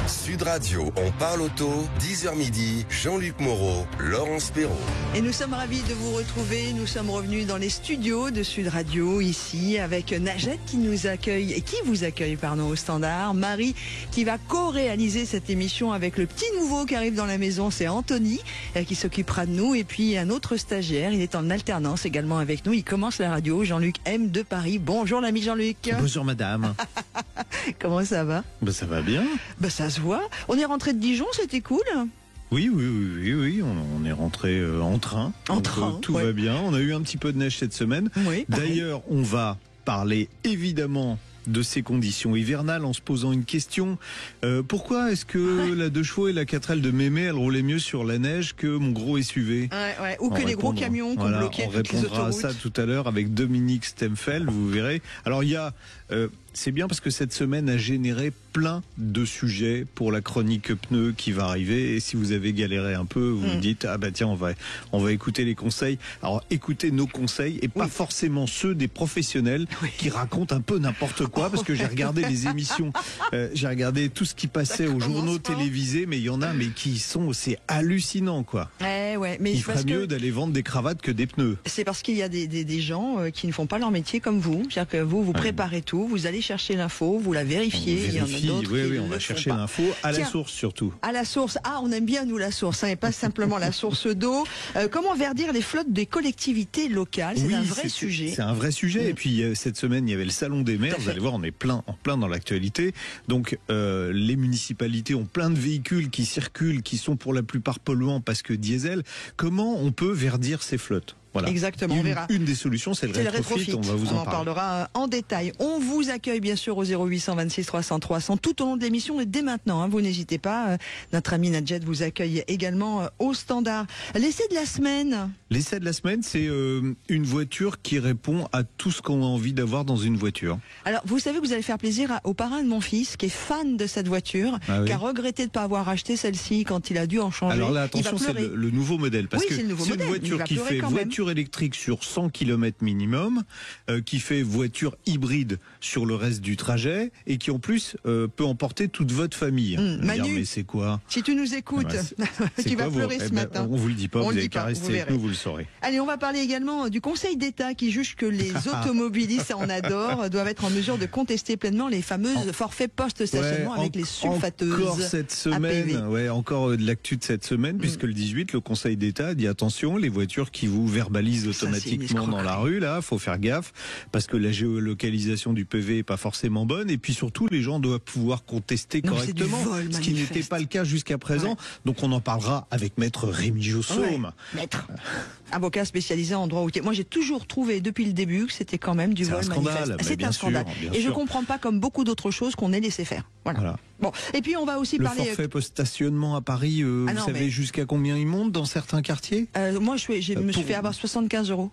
Sud Radio, on parle auto, 10h midi, Jean-Luc Moreau, Laurence Perrault. Et nous sommes ravis de vous retrouver. Nous sommes revenus dans les studios de Sud Radio, ici, avec Najette qui nous accueille, et qui vous accueille, pardon, au standard. Marie qui va co-réaliser cette émission avec le petit nouveau qui arrive dans la maison, c'est Anthony, qui s'occupera de nous. Et puis un autre stagiaire, il est en alternance également avec nous. Il commence la radio, Jean-Luc M de Paris. Bonjour l'ami Jean-Luc. Bonjour madame. Comment ça va? Ça va bien. Ça se voit. On est rentré de Dijon, c'était cool. Oui, on est rentré en train. Tout va bien. On a eu un petit peu de neige cette semaine. Oui, d'ailleurs, on va parler évidemment de ces conditions hivernales en se posant une question. Pourquoi est-ce que la 2 chevaux et la 4L de Mémé, elle roulait mieux sur la neige que mon gros SUV? Ou que les gros camions qui ont bloqué toutes les autoroutes. On répondra à ça tout à l'heure avec Dominique Stemfel, vous verrez. Alors il y a... c'est bien parce que cette semaine a généré plein de sujets pour la chronique pneus qui va arriver. Et si vous avez galéré un peu, vous vous dites tiens, on va écouter les conseils. Alors écoutez nos conseils et pas forcément ceux des professionnels qui racontent un peu n'importe quoi, parce que j'ai regardé les émissions, j'ai regardé tout ce qui passait aux journaux télévisés, mais il y en a c'est hallucinant quoi. Mais il ferait mieux d'aller vendre des cravates que des pneus. C'est parce qu'il y a des gens qui ne font pas leur métier comme vous. C'est-à-dire que vous préparez tout, vous allez chercher l'info, vous la vérifiez. Il y en a d'autres qui on va chercher l'info à la source surtout. À la source. On aime bien nous la source, et pas simplement la source d'eau. Comment verdir les flottes des collectivités locales? C'est un vrai sujet. C'est un vrai sujet. Et puis cette semaine, il y avait le salon des maires. Vous allez voir, on est en plein dans l'actualité. Donc les municipalités ont plein de véhicules qui circulent, qui sont pour la plupart polluants parce que diesel. Comment on peut verdir ces flottes? Voilà. Exactement, on verra. Une des solutions, c'est le rétrofit. On va vous en parlera en détail. On vous accueille bien sûr au 0826 300 300 tout au long de l'émission et dès maintenant. Vous n'hésitez pas. Notre ami Najette vous accueille également au standard. L'essai de la semaine. L'essai de la semaine, c'est une voiture qui répond à tout ce qu'on a envie d'avoir dans une voiture. Alors, vous savez que vous allez faire plaisir au parrain de mon fils, qui est fan de cette voiture, qui a regretté de ne pas avoir acheté celle-ci quand il a dû en changer. Alors là, attention, c'est le nouveau modèle. Parce que c'est une voiture qui fait voiture électrique sur 100 km minimum, qui fait voiture hybride sur le reste du trajet et qui en plus peut emporter toute votre famille. Manu, mais c'est quoi? Si tu nous écoutes, tu vas pleurer ce matin. On vous le dit pas, vous n'avez qu'à rester avec nous, vous le saurez. Allez, on va parler également du Conseil d'État qui juge que les automobilistes en adorent doivent être en mesure de contester pleinement les fameuses forfaits post-stationnement avec les sulfateuses. Encore cette semaine, encore de l'actu de cette semaine, puisque le 18, le Conseil d'État dit attention, les voitures qui vous verbalisent automatiquement dans la rue, là, faut faire gaffe, parce que la géolocalisation du PV est pas forcément bonne, et puis surtout, les gens doivent pouvoir contester correctement, ce qui n'était pas le cas jusqu'à présent. Donc on en parlera avec Maître Rémi Jossaume. Maître, avocat spécialisé en droit routier. Moi, j'ai toujours trouvé depuis le début que c'était quand même du vol manifeste. C'est un scandale. Et je comprends pas, comme beaucoup d'autres choses, qu'on ait laissé faire. Voilà. Bon, et puis on va aussi parler. Le forfait post-stationnement à Paris, vous savez jusqu'à combien il monte dans certains quartiers? Moi, je me suis fait avoir 75 €.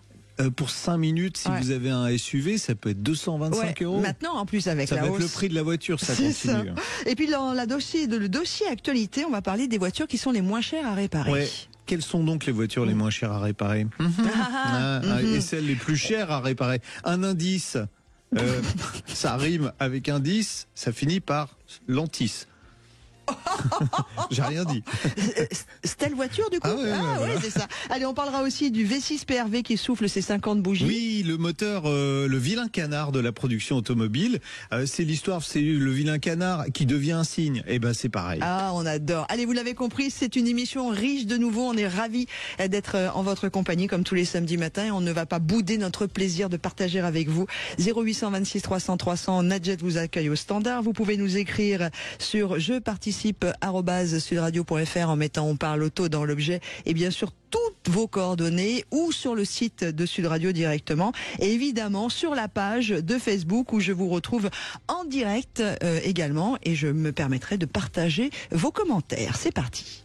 Pour 5 minutes, si vous avez un SUV, ça peut être 225 €. Maintenant, en plus, avec ça la va hausse. être le prix de la voiture, ça continue. Ça. Et puis, dans le dossier actualité, on va parler des voitures qui sont les moins chères à réparer. Ouais. Quelles sont donc les voitures les moins chères à réparer? Et celles les plus chères à réparer? Un indice, ça rime avec indice, ça finit par lentis. J'ai rien dit. C'est telle voiture du coup? C'est ça. Allez, on parlera aussi du V6 PRV qui souffle ses 50 bougies. Oui, le moteur, le vilain canard de la production automobile. C'est l'histoire, c'est le vilain canard qui devient un cygne. Et c'est pareil. On adore. Allez, vous l'avez compris, c'est une émission riche de nouveau. On est ravis d'être en votre compagnie comme tous les samedis matins et on ne va pas bouder notre plaisir de partager avec vous. 0826 300 300, Najette vous accueille au standard. Vous pouvez nous écrire sur @sudradio.fr en mettant on parle auto dans l'objet et bien sûr toutes vos coordonnées ou sur le site de Sud Radio directement et évidemment sur la page de Facebook où je vous retrouve en direct également et je me permettrai de partager vos commentaires. C'est parti.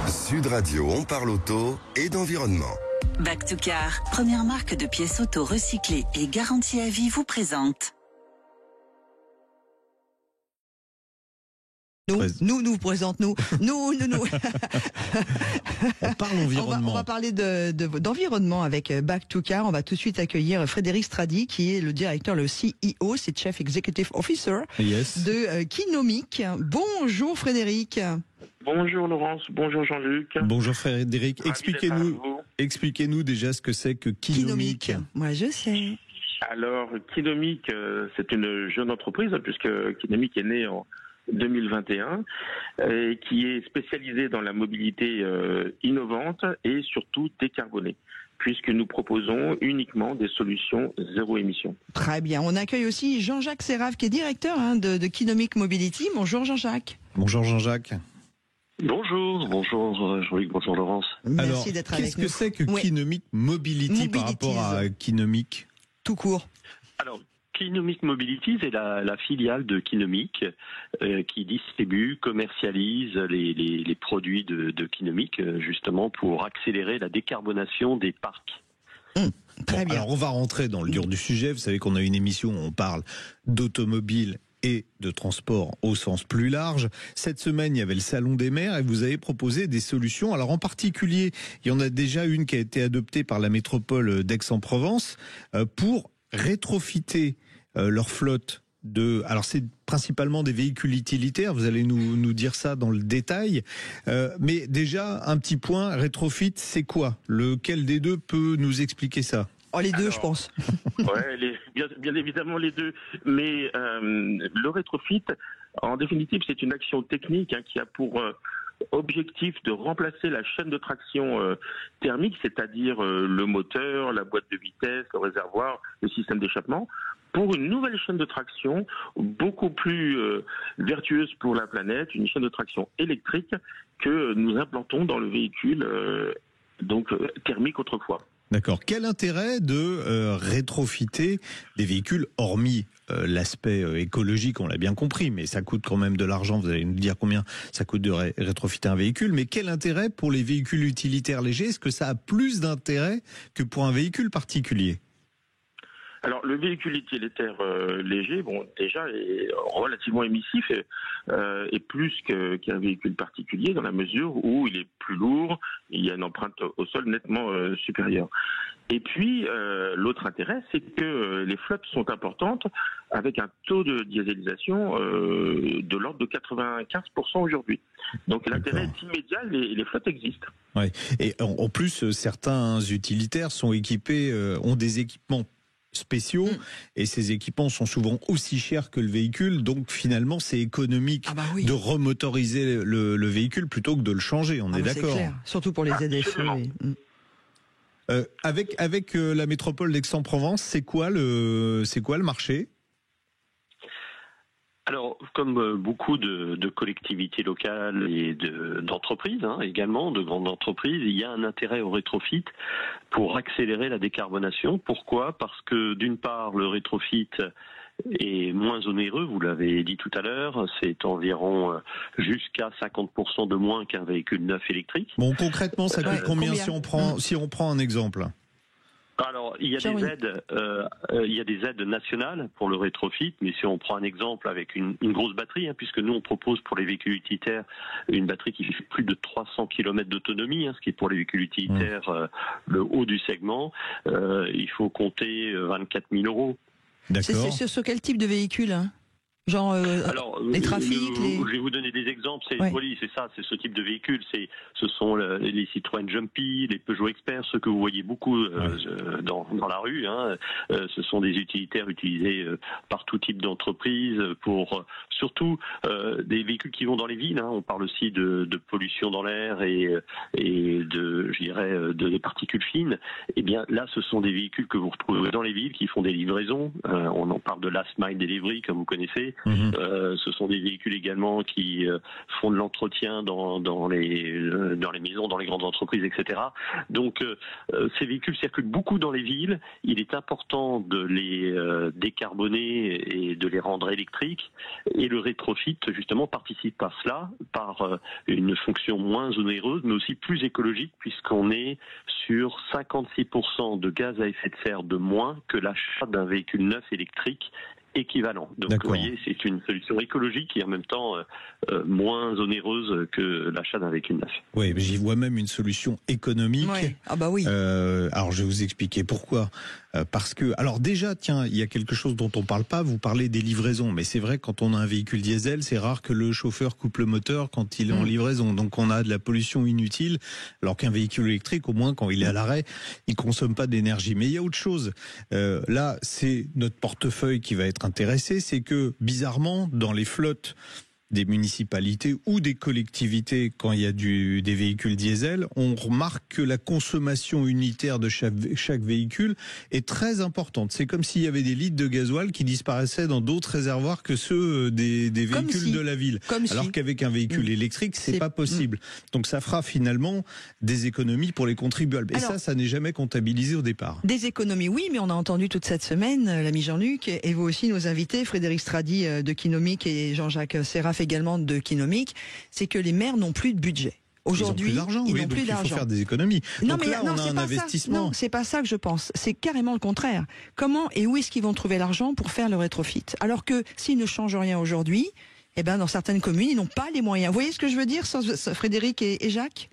Sud Radio, on parle auto et d'environnement. Back to Car, première marque de pièces auto recyclées et garantie à vie vous présente. Nous présente nous. Nous. On parle environnement. On va parler d'environnement avec Back to Car. On va tout de suite accueillir Frédéric Stradi, qui est le directeur, le CEO, c'est Chief Executive Officer de Kinomic. Bonjour Frédéric. Bonjour Laurence, bonjour Jean-Luc. Bonjour Frédéric. Expliquez-nous déjà ce que c'est que Kinomic. Moi je sais. Alors Kinomic, c'est une jeune entreprise puisque Kinomic est né en 2021 et qui est spécialisée dans la mobilité innovante et surtout décarbonée, puisque nous proposons uniquement des solutions zéro émission. Très bien. On accueille aussi Jean-Jacques Serrave, qui est directeur de Kinomic Mobility. Bonjour Jean-Jacques. Bonjour Jean-Jacques. Bonjour Jean-Luc, bonjour Laurence. Merci d'être avec nous. Qu'est-ce que c'est que Kinomic Mobility par rapport à Kinomic tout court? Alors, Kinomic Mobility, c'est la filiale de Kinomic qui distribue, commercialise les produits de Kinomic justement pour accélérer la décarbonation des parcs. Très bien. Alors on va rentrer dans le dur du sujet. Vous savez qu'on a une émission où on parle d'automobile et de transport au sens plus large. Cette semaine, il y avait le Salon des maires et vous avez proposé des solutions. Alors en particulier, il y en a déjà une qui a été adoptée par la métropole d'Aix-en-Provence pour rétrofiter leur flotte alors c'est principalement des véhicules utilitaires, vous allez nous dire ça dans le détail, mais déjà un petit point, rétrofit, c'est quoi? Lequel des deux peut nous expliquer ça? Les deux, je pense. Ouais, bien évidemment les deux, mais le rétrofit, en définitive, c'est une action technique qui a pour objectif de remplacer la chaîne de traction thermique, c'est-à-dire le moteur, la boîte de vitesse, le réservoir, le système d'échappement, pour une nouvelle chaîne de traction beaucoup plus vertueuse pour la planète, une chaîne de traction électrique que nous implantons dans le véhicule thermique autrefois. D'accord. Quel intérêt de rétrofiter des véhicules, hormis l'aspect écologique, on l'a bien compris, mais ça coûte quand même de l'argent, vous allez nous dire combien ça coûte de rétrofiter un véhicule, mais quel intérêt pour les véhicules utilitaires légers? Est-ce que ça a plus d'intérêt que pour un véhicule particulier? Alors, le véhicule utilitaire léger, déjà est relativement émissif et plus qu'un véhicule particulier dans la mesure où il est plus lourd, il y a une empreinte au sol nettement supérieure. Et puis, l'autre intérêt, c'est que les flottes sont importantes avec un taux de dieselisation de l'ordre de 95% aujourd'hui. Donc, l'intérêt est immédiat, les flottes existent. Ouais. Et en plus, certains utilitaires sont équipés, ont des équipements spéciaux et ces équipements sont souvent aussi chers que le véhicule, donc finalement c'est économique de remotoriser le véhicule plutôt que de le changer, on est d'accord. C'est clair, surtout pour les ZFE. Avec la métropole d'Aix-en-Provence, c'est quoi le marché? Alors, comme beaucoup de collectivités locales et d'entreprises, également, de grandes entreprises, il y a un intérêt au rétrofit pour accélérer la décarbonation. Pourquoi? Parce que d'une part, le rétrofit est moins onéreux, vous l'avez dit tout à l'heure, c'est environ jusqu'à 50% de moins qu'un véhicule neuf électrique. Bon, concrètement, ça coûte combien si on prend un exemple? Alors, il y a des aides nationales pour le rétrofit, mais si on prend un exemple avec une grosse batterie, puisque nous on propose pour les véhicules utilitaires une batterie qui fait plus de 300 km d'autonomie, ce qui est pour les véhicules utilitaires le haut du segment, il faut compter 24 000 euros. D'accord. C'est sur quel type de véhicule Genre les trafics, Je vais vous donner des exemples. C'est ça, c'est ce type de véhicule. Ce sont les Citroën Jumpy, les Peugeot Expert, ceux que vous voyez beaucoup dans la rue. Ce sont des utilitaires utilisés par tout type d'entreprise pour surtout des véhicules qui vont dans les villes. On parle aussi de pollution dans l'air et de particules fines. Eh bien là, ce sont des véhicules que vous retrouvez dans les villes qui font des livraisons. On en parle de last mile delivery, comme vous connaissez. Ce sont des véhicules également qui font de l'entretien dans les maisons, dans les grandes entreprises, etc. Donc ces véhicules circulent beaucoup dans les villes. Il est important de les décarboner et de les rendre électriques. Et le rétrofit, justement, participe à cela par une fonction moins onéreuse, mais aussi plus écologique, puisqu'on est sur 56% de gaz à effet de serre de moins que l'achat d'un véhicule neuf électrique équivalent. Donc vous voyez, c'est une solution écologique et en même temps moins onéreuse que l'achat d'un véhicule neuf. Oui, mais j'y vois même une solution économique. Ouais. Ah bah oui. Alors je vais vous expliquer pourquoi. Parce que, alors déjà, tiens, il y a quelque chose dont on parle pas, vous parlez des livraisons, mais c'est vrai, quand on a un véhicule diesel, c'est rare que le chauffeur coupe le moteur quand il est en livraison, donc on a de la pollution inutile, alors qu'un véhicule électrique, au moins quand il est à l'arrêt, il consomme pas d'énergie. Mais il y a autre chose, là c'est notre portefeuille qui va être intéressé, c'est que bizarrement, dans les flottes des municipalités ou des collectivités, quand il y a des véhicules diesel, on remarque que la consommation unitaire de chaque véhicule est très importante. C'est comme s'il y avait des litres de gasoil qui disparaissaient dans d'autres réservoirs que ceux des véhicules de la ville. Alors qu'avec un véhicule électrique, c'est pas possible. Donc ça fera finalement des économies pour les contribuables. Et alors, ça n'est jamais comptabilisé au départ. Des économies, oui, mais on a entendu toute cette semaine, l'ami Jean-Luc, et vous aussi, nos invités, Frédéric Stradi de Kinomic et Jean-Jacques Seraf également de Kinomic, c'est que les maires n'ont plus de budget. Aujourd'hui, ils n'ont plus d'argent. Il faut faire des économies. Non, donc mais là, on a un investissement. Non, c'est pas ça que je pense. C'est carrément le contraire. Comment et où est-ce qu'ils vont trouver l'argent pour faire le rétrofit? Alors que s'ils ne changent rien aujourd'hui, eh ben, dans certaines communes, ils n'ont pas les moyens. Vous voyez ce que je veux dire, Frédéric et Jacques?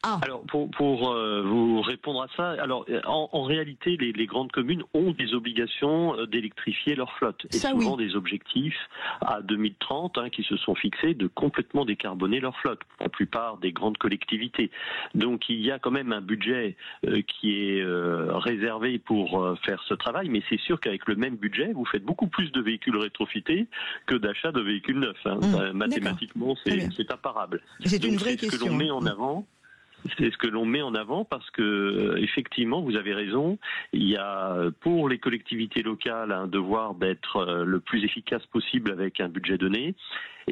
Alors pour vous répondre à ça, alors en réalité les grandes communes ont des obligations d'électrifier leur flotte et ça, souvent des objectifs à 2030 qui se sont fixés de complètement décarboner leur flotte pour la plupart des grandes collectivités. Donc il y a quand même un budget qui est réservé pour faire ce travail, mais c'est sûr qu'avec le même budget vous faites beaucoup plus de véhicules rétrofités que d'achat de véhicules neufs. Mathématiquement c'est imparable. C'est une vraie question. Ce que l'on met en avant. C'est ce que l'on met en avant parce que effectivement, vous avez raison. Il y a pour les collectivités locales un devoir d'être le plus efficace possible avec un budget donné,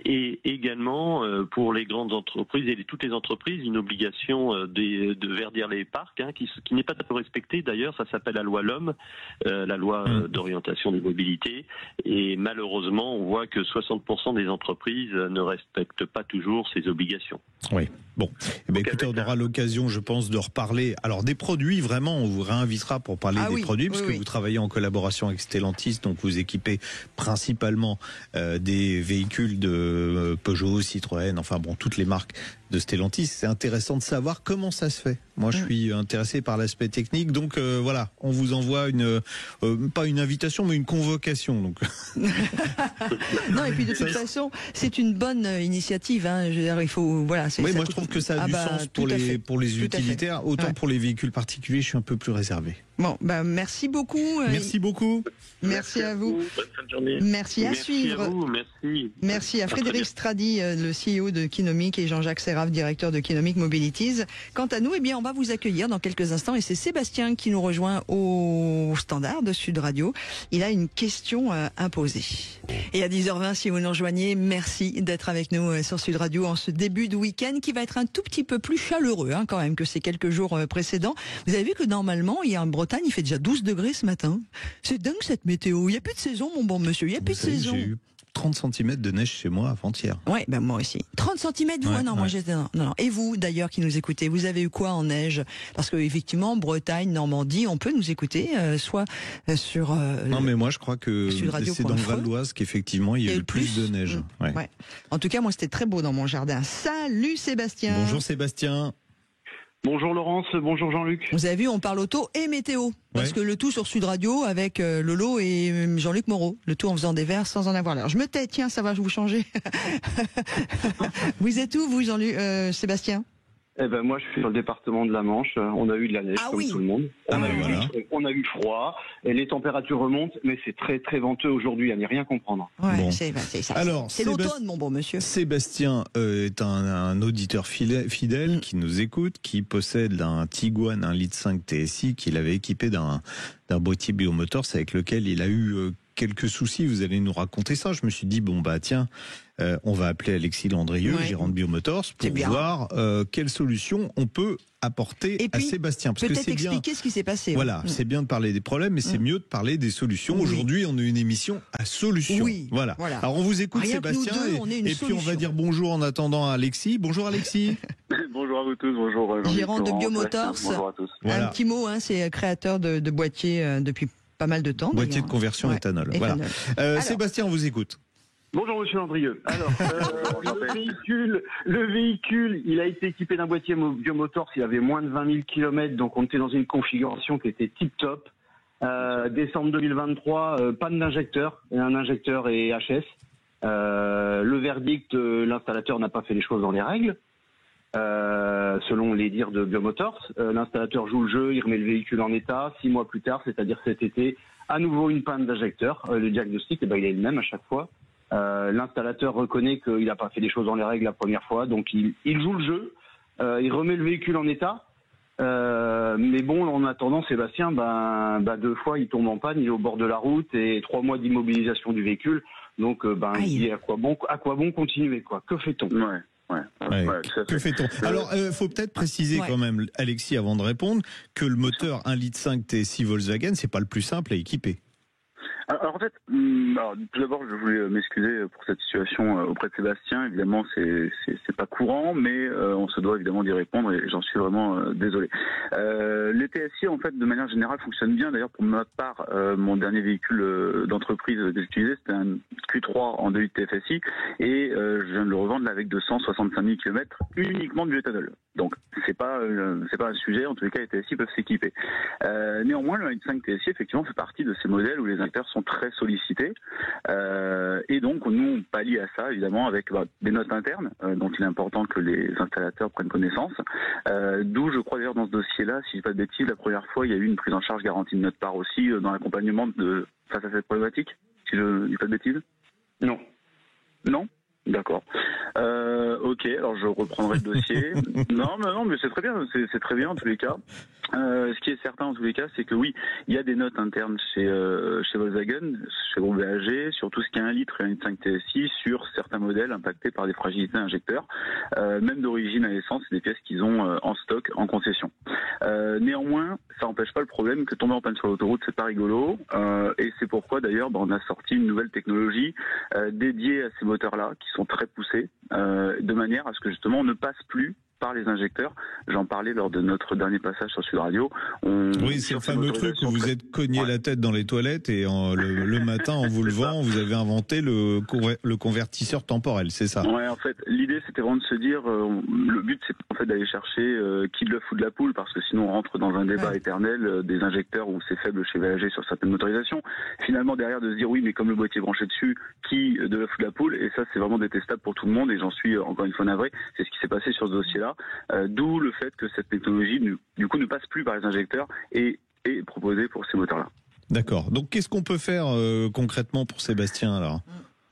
et également pour les grandes entreprises et toutes les entreprises une obligation de verdir les parcs, qui n'est pas tout respectée. D'ailleurs, ça s'appelle la loi LOM, la loi d'orientation des mobilités. Et malheureusement, on voit que 60% des entreprises ne respectent pas toujours ces obligations. Oui. Bon, écoutez, on aura l'occasion, je pense, de reparler. Alors des produits, vraiment, on vous réinvitera pour parler des produits, parce que vous travaillez en collaboration avec Stellantis, donc vous équipez principalement des véhicules de Peugeot, Citroën, enfin bon, toutes les marques de Stellantis. C'est intéressant de savoir comment ça se fait. Moi, je suis intéressé par l'aspect technique, donc voilà, on vous envoie pas une invitation, mais une convocation. Donc. Non, et puis de toute façon, c'est une bonne initiative. Je veux dire, il faut, voilà. Oui, moi je trouve que ça a du sens pour les utilitaires. Autant pour les véhicules particuliers, je suis un peu plus réservé. Bon, merci beaucoup. Merci beaucoup. Merci à vous. Bonne fin de journée. Merci à suivre. À vous. Merci à Frédéric Stradi, le CEO de Kinomic, et Jean-Jacques Seraf, directeur de Kinomic Mobilities. Quant à nous, on va vous accueillir dans quelques instants, et c'est Sébastien qui nous rejoint au standard de Sud Radio. Il a une question à poser. Et à 10h20, si vous nous rejoignez, merci d'être avec nous sur Sud Radio en ce début de week-end qui va être un tout petit peu plus chaleureux quand même que ces quelques jours précédents. Vous avez vu que normalement, il y a en Bretagne, il fait déjà 12 degrés ce matin. C'est dingue cette météo. Il n'y a plus de saison, mon bon monsieur. Il n'y a plus de saison. J'ai eu 30 cm de neige chez moi avant-hier. Oui, moi aussi. 30 cm, vous? Moi j'étais... Non. Et vous, d'ailleurs, qui nous écoutez, vous avez eu quoi en neige? Parce que effectivement, Bretagne, Normandie, on peut nous écouter, soit sur... non, mais moi je crois que c'est dans le Val d'Oise qu'effectivement il y a eu le plus de neige. Ouais. En tout cas, moi c'était très beau dans mon jardin. Salut Sébastien. Bonjour Sébastien. Bonjour Laurence, bonjour Jean-Luc. Vous avez vu, on parle auto et météo. Parce que le tout sur Sud Radio avec Lolo et Jean-Luc Moreau. Le tout en faisant des vers sans en avoir l'air. Je me tais, tiens, ça va vous changer. Vous êtes où, vous, Jean-Luc, Sébastien? Moi, je suis sur le département de la Manche. On a eu de la neige comme tout le monde. On a eu froid et les températures remontent, mais c'est très très venteux aujourd'hui, à n'y rien comprendre. C'est ça. Alors, c'est l'automne, mon bon monsieur. Sébastien est un auditeur fidèle qui nous écoute, qui possède un Tiguan 1,5 litre TSI qu'il avait équipé d'un boîtier biomotors avec lequel il a eu quelques soucis. Vous allez nous raconter ça. Je me suis dit tiens. On va appeler Alexis Landrieux, gérant de Biomotors, pour voir quelle solution on peut apporter à Sébastien. Parce peut-être expliquer ce qui s'est passé. Voilà, c'est bien de parler des problèmes, mais c'est mieux de parler des solutions. Aujourd'hui, on a une émission à solutions. Voilà. Alors on vous écoute, Sébastien, et puis on va dire bonjour en attendant à Alexis. Bonjour Alexis. Bonjour à vous tous, bonjour Jean-Luc. Gérant de Biomotors. Bonjour à tous. Un petit mot, c'est créateur de boîtiers depuis pas mal de temps. Boîtier de conversion éthanol. Voilà. Sébastien, on vous écoute. Bonjour Monsieur Landrieux. Alors, le véhicule, il a été équipé d'un boîtier biomotors, il avait moins de 20 000 km, donc on était dans une configuration qui était tip-top. Décembre 2023, panne d'injecteur, un injecteur et HS. Le verdict, l'installateur n'a pas fait les choses dans les règles, selon les dires de Biomotors. L'installateur joue le jeu, il remet le véhicule en état. 6 mois plus tard, c'est-à-dire cet été, à nouveau une panne d'injecteur. Le diagnostic, il est le même à chaque fois. L'installateur reconnaît qu'il n'a pas fait les choses dans les règles la première fois, donc il joue le jeu, il remet le véhicule en état. Mais bon, en attendant, Sébastien, 2 fois il tombe en panne, il est au bord de la route et 3 mois d'immobilisation du véhicule. Donc, il dit à quoi bon continuer, quoi. Que fait-on? Que fait-on? Alors, faut peut-être préciser quand même, Alexis, avant de répondre, que le moteur 1,5 litre TSI Volkswagen, c'est pas le plus simple à équiper. Alors en fait, tout d'abord, je voulais m'excuser pour cette situation auprès de Sébastien. Évidemment, c'est pas courant, mais on se doit évidemment d'y répondre et j'en suis vraiment désolé. Les TSI, en fait, de manière générale, fonctionnent bien. D'ailleurs, pour ma part, mon dernier véhicule d'entreprise que j'utilisais, c'était un Q3 en 2.8 TFSI et je viens de le revendre là avec 265 000 km uniquement de bioéthanol. Donc, c'est pas un sujet. En tous les cas, les TSI peuvent s'équiper. Néanmoins, le 1.5 TSI, effectivement, fait partie de ces modèles où les injecteurs sont très sollicités et donc nous on pallie à ça évidemment avec des notes internes dont il est important que les installateurs prennent connaissance, d'où je crois d'ailleurs dans ce dossier-là, si je dis pas de bêtises, la première fois il y a eu une prise en charge garantie de notre part aussi dans l'accompagnement face à cette problématique, si je dis pas de bêtises. Non D'accord. Ok, alors je reprendrai le dossier. Non, mais c'est très bien, c'est très bien en tous les cas. Ce qui est certain en tous les cas, c'est que oui, il y a des notes internes chez Volkswagen, chez Groupe BAG, sur tout ce qui est 1 litre et 1,5 litre TSI, sur certains modèles impactés par des fragilités injecteurs, même d'origine à essence, c'est des pièces qu'ils ont en stock, en concession. Néanmoins, ça n'empêche pas le problème que tomber en panne sur l'autoroute, c'est pas rigolo, et c'est pourquoi d'ailleurs on a sorti une nouvelle technologie dédiée à ces moteurs-là, qui sont très poussés, de manière à ce que justement on ne passe plus par les injecteurs. J'en parlais lors de notre dernier passage sur Sud Radio. Oui, c'est le fameux truc où vous êtes cogné la tête dans les toilettes et le matin, en vous levant, vous avez inventé le convertisseur temporel, c'est ça? Ouais, en fait, l'idée c'était vraiment de se dire, le but c'est en fait d'aller chercher qui de l'œuf ou de la poule, parce que sinon on rentre dans un débat éternel des injecteurs où c'est faible chez VAG sur certaines motorisations. Finalement derrière de se dire oui, mais comme le boîtier est branché dessus, qui de l'œuf ou de la poule, et ça c'est vraiment détestable pour tout le monde et j'en suis encore une fois navré. C'est ce qui s'est passé sur ce dossier-là. D'où le fait que cette technologie, du coup, ne passe plus par les injecteurs et est proposée pour ces moteurs-là. D'accord. Donc, qu'est-ce qu'on peut faire concrètement pour Sébastien, alors ?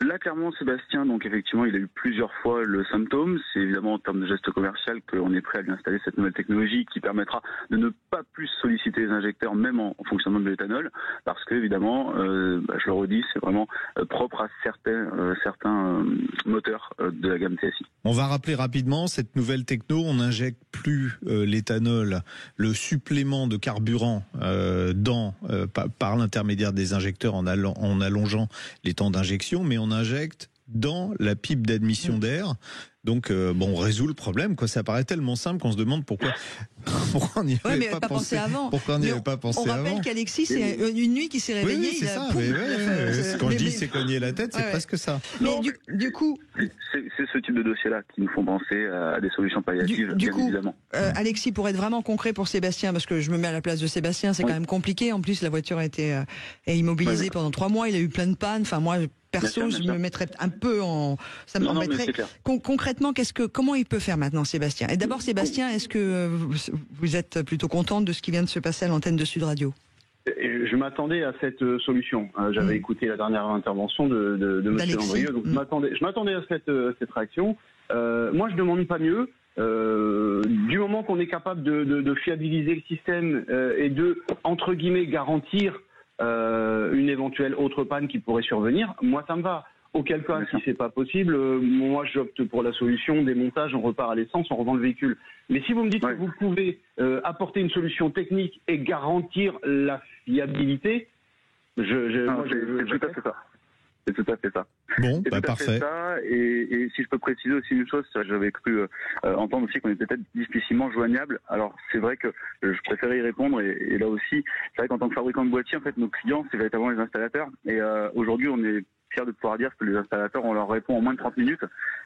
Là, clairement, Sébastien, donc effectivement, il a eu plusieurs fois le symptôme. C'est évidemment en termes de geste commercial qu'on est prêt à lui installer cette nouvelle technologie qui permettra de ne pas plus solliciter les injecteurs, même en fonctionnement de l'éthanol, parce que évidemment, je le redis, c'est vraiment propre à certains moteurs de la gamme TSI. On va rappeler rapidement cette nouvelle techno. On n'injecte plus l'éthanol, le supplément de carburant par l'intermédiaire des injecteurs en allongeant les temps d'injection, mais on injecte dans la pipe d'admission d'air. Donc, on résout le problème, quoi. Ça paraît tellement simple qu'on se demande pourquoi on n'y avait pas pensé avant. Pourquoi on n'y avait pas pensé avant. On rappelle qu'Alexis, c'est une nuit qui s'est réveillé. Oui, c'est ça. Quand je dis c'est cogner la tête, c'est presque ça. Mais du coup, c'est ce type de dossier-là qui nous font penser à des solutions palliatives, bien évidemment. Alexis, pour être vraiment concret pour Sébastien, parce que je me mets à la place de Sébastien, c'est quand même compliqué. En plus, la voiture a été immobilisée pendant 3 mois. Il a eu plein de pannes. Enfin, moi, perso, je me mettrais un peu en... Ça m'embêterait. Concrètement, comment il peut faire maintenant, Sébastien? Et d'abord, Sébastien, est-ce que vous êtes plutôt contente de ce qui vient de se passer à l'antenne de Sud Radio? Je m'attendais à cette solution. J'avais écouté la dernière intervention de M. Landrieux, donc je m'attendais à cette réaction. Moi, je ne demande pas mieux. Du moment qu'on est capable de fiabiliser le système et de, entre guillemets, garantir une éventuelle autre panne qui pourrait survenir, moi ça me va. Auquel cas, si c'est pas possible, moi j'opte pour la solution démontage, on repart à l'essence, on revend le véhicule. Mais si vous me dites que vous pouvez apporter une solution technique et garantir la fiabilité, c'est tout à fait ça. C'est tout à fait ça. Bon, C'est parfait. Ça. Et si je peux préciser aussi une chose, j'avais cru entendre aussi qu'on était peut-être difficilement joignable. Alors c'est vrai que je préférais y répondre et là aussi, c'est vrai qu'en tant que fabricant de boîtiers, en fait, nos clients, c'est véritablement les installateurs. Et aujourd'hui, on est fiers de pouvoir dire que les installateurs, on leur répond en moins de 30 minutes.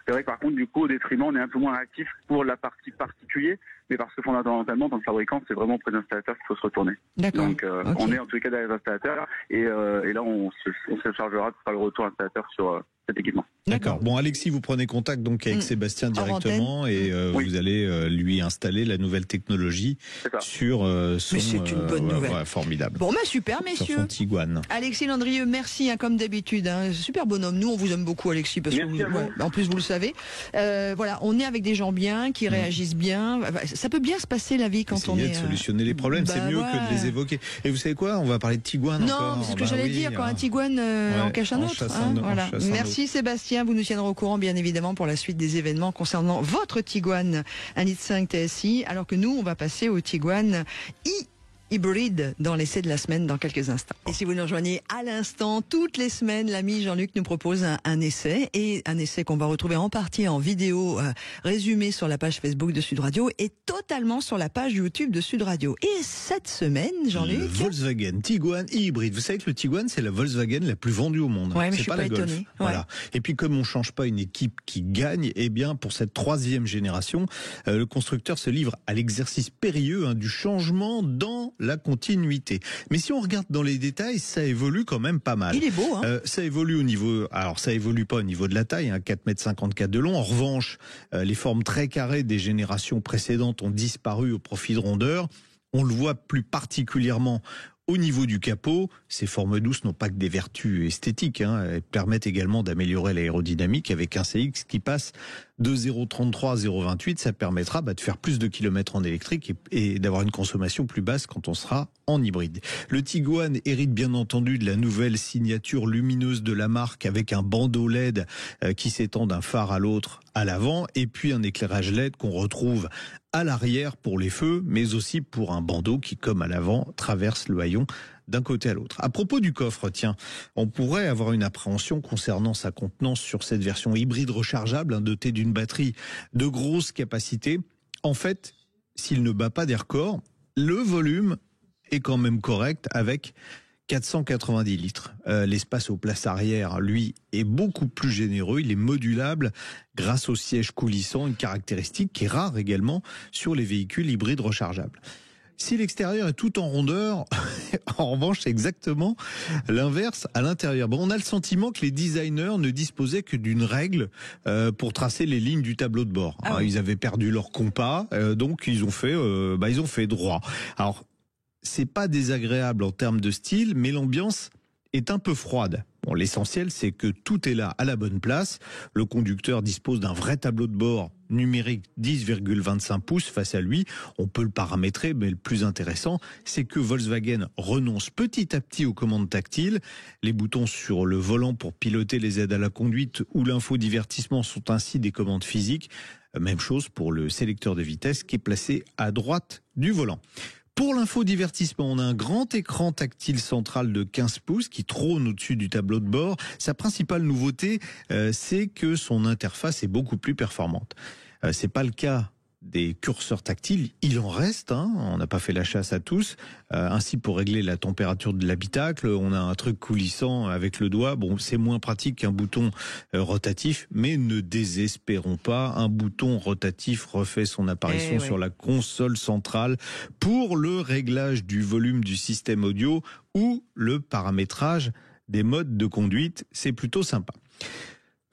C'est vrai que par contre, du coup, au détriment, on est un peu moins réactif pour la partie particulier, mais parce que fondamentalement, en tant que fabricant, c'est vraiment auprès des installateurs qu'il faut se retourner. D'accord. Donc, on est en tous les cas derrière les installateurs et là, on se chargera de faire le retour installateur sur cet équipement. D'accord. Bon, Alexis, vous prenez contact donc avec Sébastien directement et vous allez lui installer la nouvelle technologie sur son. Mais c'est une bonne nouvelle. Ouais, formidable. Bon, super, messieurs. Sur son Tiguan. Alexis Landrieux, merci comme d'habitude. Super bonhomme. Nous, on vous aime beaucoup, Alexis, parce que en plus vous le savez. Voilà, on est avec des gens bien, qui réagissent bien. Ça peut bien se passer la vie quand on est. De solutionner les problèmes, c'est mieux que de les évoquer. Et vous savez quoi ? On va parler de Tiguan encore. Non, c'est ce que j'allais dire. Quand un Tiguan en cache un autre. Voilà. Merci Sébastien. Vous nous tiendrez au courant, bien évidemment, pour la suite des événements concernant votre Tiguan 1,5 litre TSI, alors que nous, on va passer au Tiguan hybride dans l'essai de la semaine dans quelques instants. Et si vous nous rejoignez à l'instant, toutes les semaines, l'ami Jean-Luc nous propose un essai, et un essai qu'on va retrouver en partie en vidéo résumé sur la page Facebook de Sud Radio et totalement sur la page YouTube de Sud Radio. Et cette semaine, Jean-Luc, le Volkswagen Tiguan hybride. Vous savez que le Tiguan, c'est la Volkswagen la plus vendue au monde. Ouais, mais c'est pas la Golf. Voilà. Et puis comme on change pas une équipe qui gagne, eh bien pour cette 3e génération, le constructeur se livre à l'exercice périlleux du changement dans la continuité. Mais si on regarde dans les détails, ça évolue quand même pas mal. Il est beau, hein. Ça évolue au niveau, alors ça évolue pas au niveau de la taille, 4,54 m de long. En revanche, les formes très carrées des générations précédentes ont disparu au profit de rondeurs. On le voit plus particulièrement au niveau du capot. Ces formes douces n'ont pas que des vertus esthétiques, elles permettent également d'améliorer l'aérodynamique avec un CX qui passe de 0,33 à 0,28. Ça permettra de faire plus de kilomètres en électrique et d'avoir une consommation plus basse quand on sera en hybride. Le Tiguan hérite bien entendu de la nouvelle signature lumineuse de la marque avec un bandeau LED qui s'étend d'un phare à l'autre à l'avant et puis un éclairage LED qu'on retrouve à l'arrière pour les feux, mais aussi pour un bandeau qui, comme à l'avant, traverse le haillon d'un côté à l'autre. À propos du coffre, tiens, on pourrait avoir une appréhension concernant sa contenance sur cette version hybride rechargeable, dotée d'une batterie de grosse capacité. En fait, s'il ne bat pas des records, le volume est quand même correct avec 490 litres. L'espace aux places arrière, lui, est beaucoup plus généreux. Il est modulable grâce au siège coulissant, une caractéristique qui est rare également sur les véhicules hybrides rechargeables. Si l'extérieur est tout en rondeur, en revanche, c'est exactement l'inverse à l'intérieur. Bon, on a le sentiment que les designers ne disposaient que d'une règle pour tracer les lignes du tableau de bord. Ils avaient perdu leur compas, donc ils ont fait droit. Alors, c'est pas désagréable en termes de style, mais l'ambiance est un peu froide. Bon, l'essentiel, c'est que tout est là à la bonne place. Le conducteur dispose d'un vrai tableau de bord numérique 10,25 pouces face à lui. On peut le paramétrer, mais le plus intéressant, c'est que Volkswagen renonce petit à petit aux commandes tactiles. Les boutons sur le volant pour piloter les aides à la conduite ou l'infodivertissement sont ainsi des commandes physiques. Même chose pour le sélecteur de vitesse qui est placé à droite du volant. Pour l'infodivertissement, on a un grand écran tactile central de 15 pouces qui trône au-dessus du tableau de bord. Sa principale nouveauté, c'est que son interface est beaucoup plus performante. C'est pas le cas des curseurs tactiles, il en reste, on n'a pas fait la chasse à tous. Ainsi, pour régler la température de l'habitacle, on a un truc coulissant avec le doigt. Bon, c'est moins pratique qu'un bouton rotatif, mais ne désespérons pas, un bouton rotatif refait son apparition sur la console centrale pour le réglage du volume du système audio ou le paramétrage des modes de conduite. C'est plutôt sympa.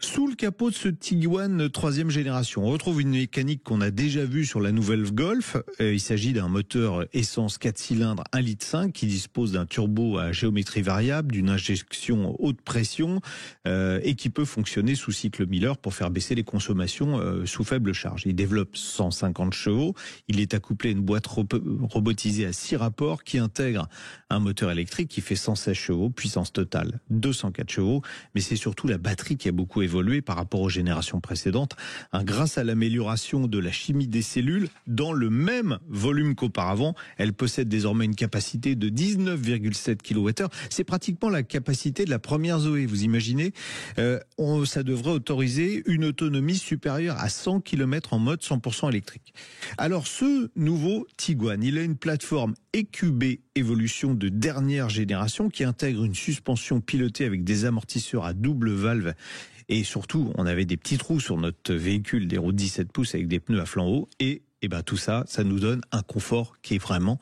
Sous le capot de ce Tiguan 3e génération, on retrouve une mécanique qu'on a déjà vue sur la nouvelle Golf. Il s'agit d'un moteur essence 4 cylindres 1,5 litre qui dispose d'un turbo à géométrie variable, d'une injection haute pression et qui peut fonctionner sous cycle Miller pour faire baisser les consommations sous faible charge. Il développe 150 chevaux. Il est accouplé à une boîte robotisée à 6 rapports qui intègre un moteur électrique qui fait 116 chevaux, puissance totale 204 chevaux. Mais c'est surtout la batterie qui a beaucoup évolué évolué par rapport aux générations précédentes, grâce à l'amélioration de la chimie des cellules. Dans le même volume qu'auparavant, elle possède désormais une capacité de 19,7 kWh. C'est pratiquement la capacité de la première Zoé, vous imaginez. Ça devrait autoriser une autonomie supérieure à 100 km en mode 100% électrique. Alors ce nouveau Tiguan, il a une plateforme EQB Evolution de dernière génération qui intègre une suspension pilotée avec des amortisseurs à double valve. Et surtout, on avait des petits trous sur notre véhicule, des roues de 17 pouces avec des pneus à flanc haut. Et tout ça, ça nous donne un confort qui est vraiment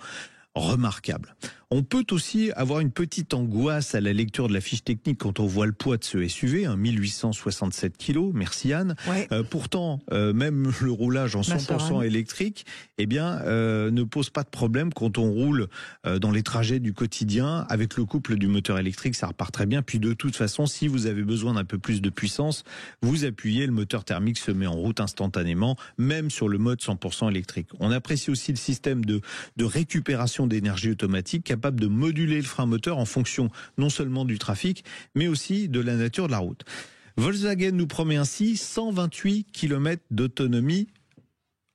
remarquable. On peut aussi avoir une petite angoisse à la lecture de la fiche technique quand on voit le poids de ce SUV, 1867 kg, merci Anne. Ouais. Pourtant, même le roulage en 100% électrique, ne pose pas de problème quand on roule dans les trajets du quotidien. Avec le couple du moteur électrique, ça repart très bien. Puis de toute façon, si vous avez besoin d'un peu plus de puissance, vous appuyez, le moteur thermique se met en route instantanément, même sur le mode 100% électrique. On apprécie aussi le système de récupération d'énergie automatique capable de moduler le frein moteur en fonction non seulement du trafic, mais aussi de la nature de la route. Volkswagen nous promet ainsi 128 km d'autonomie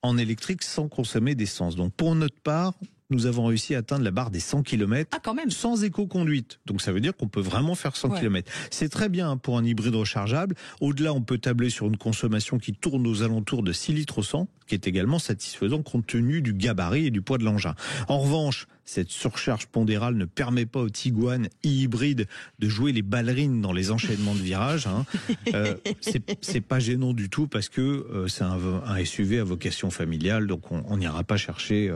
en électrique sans consommer d'essence. Donc pour notre part, nous avons réussi à atteindre la barre des 100 km sans éco-conduite. Donc ça veut dire qu'on peut vraiment faire 100 km. C'est très bien pour un hybride rechargeable. Au-delà, on peut tabler sur une consommation qui tourne aux alentours de 6 litres au 100, qui est également satisfaisant compte tenu du gabarit et du poids de l'engin. En revanche, cette surcharge pondérale ne permet pas au Tiguan hybride de jouer les ballerines dans les enchaînements de virages. C'est pas gênant du tout parce que c'est un SUV à vocation familiale, donc on n'ira pas chercher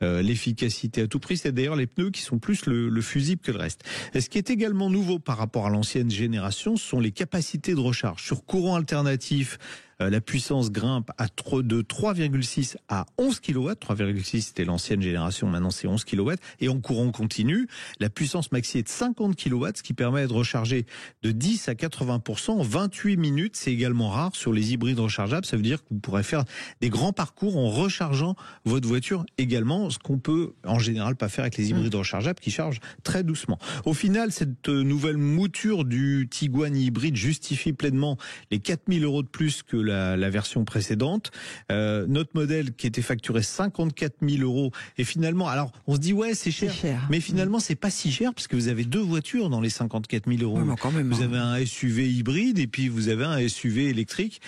l'efficacité à tout prix. C'est d'ailleurs les pneus qui sont plus le fusible que le reste. Et ce qui est également nouveau par rapport à l'ancienne génération, ce sont les capacités de recharge. Sur courant alternatif, la puissance grimpe de 3,6 à 11 kW. 3,6 c'était l'ancienne génération, maintenant c'est 11 kW. Et en courant continu, la puissance maxi est de 50 kW, ce qui permet de recharger de 10 à 80% en 28 minutes. C'est également rare sur les hybrides rechargeables. Ça veut dire que vous pourrez faire des grands parcours en rechargeant votre voiture également, ce qu'on peut en général pas faire avec les hybrides rechargeables qui chargent très doucement. Au final, cette nouvelle mouture du Tiguan hybride justifie pleinement les 4 000 € de plus que la version précédente. Notre modèle qui était facturé 54 000 € et finalement, alors on se dit ouais c'est cher, mais finalement c'est pas si cher parce que vous avez deux voitures dans les 54 000 €. Ouais, quand même, vous avez un SUV hybride et puis vous avez un SUV électrique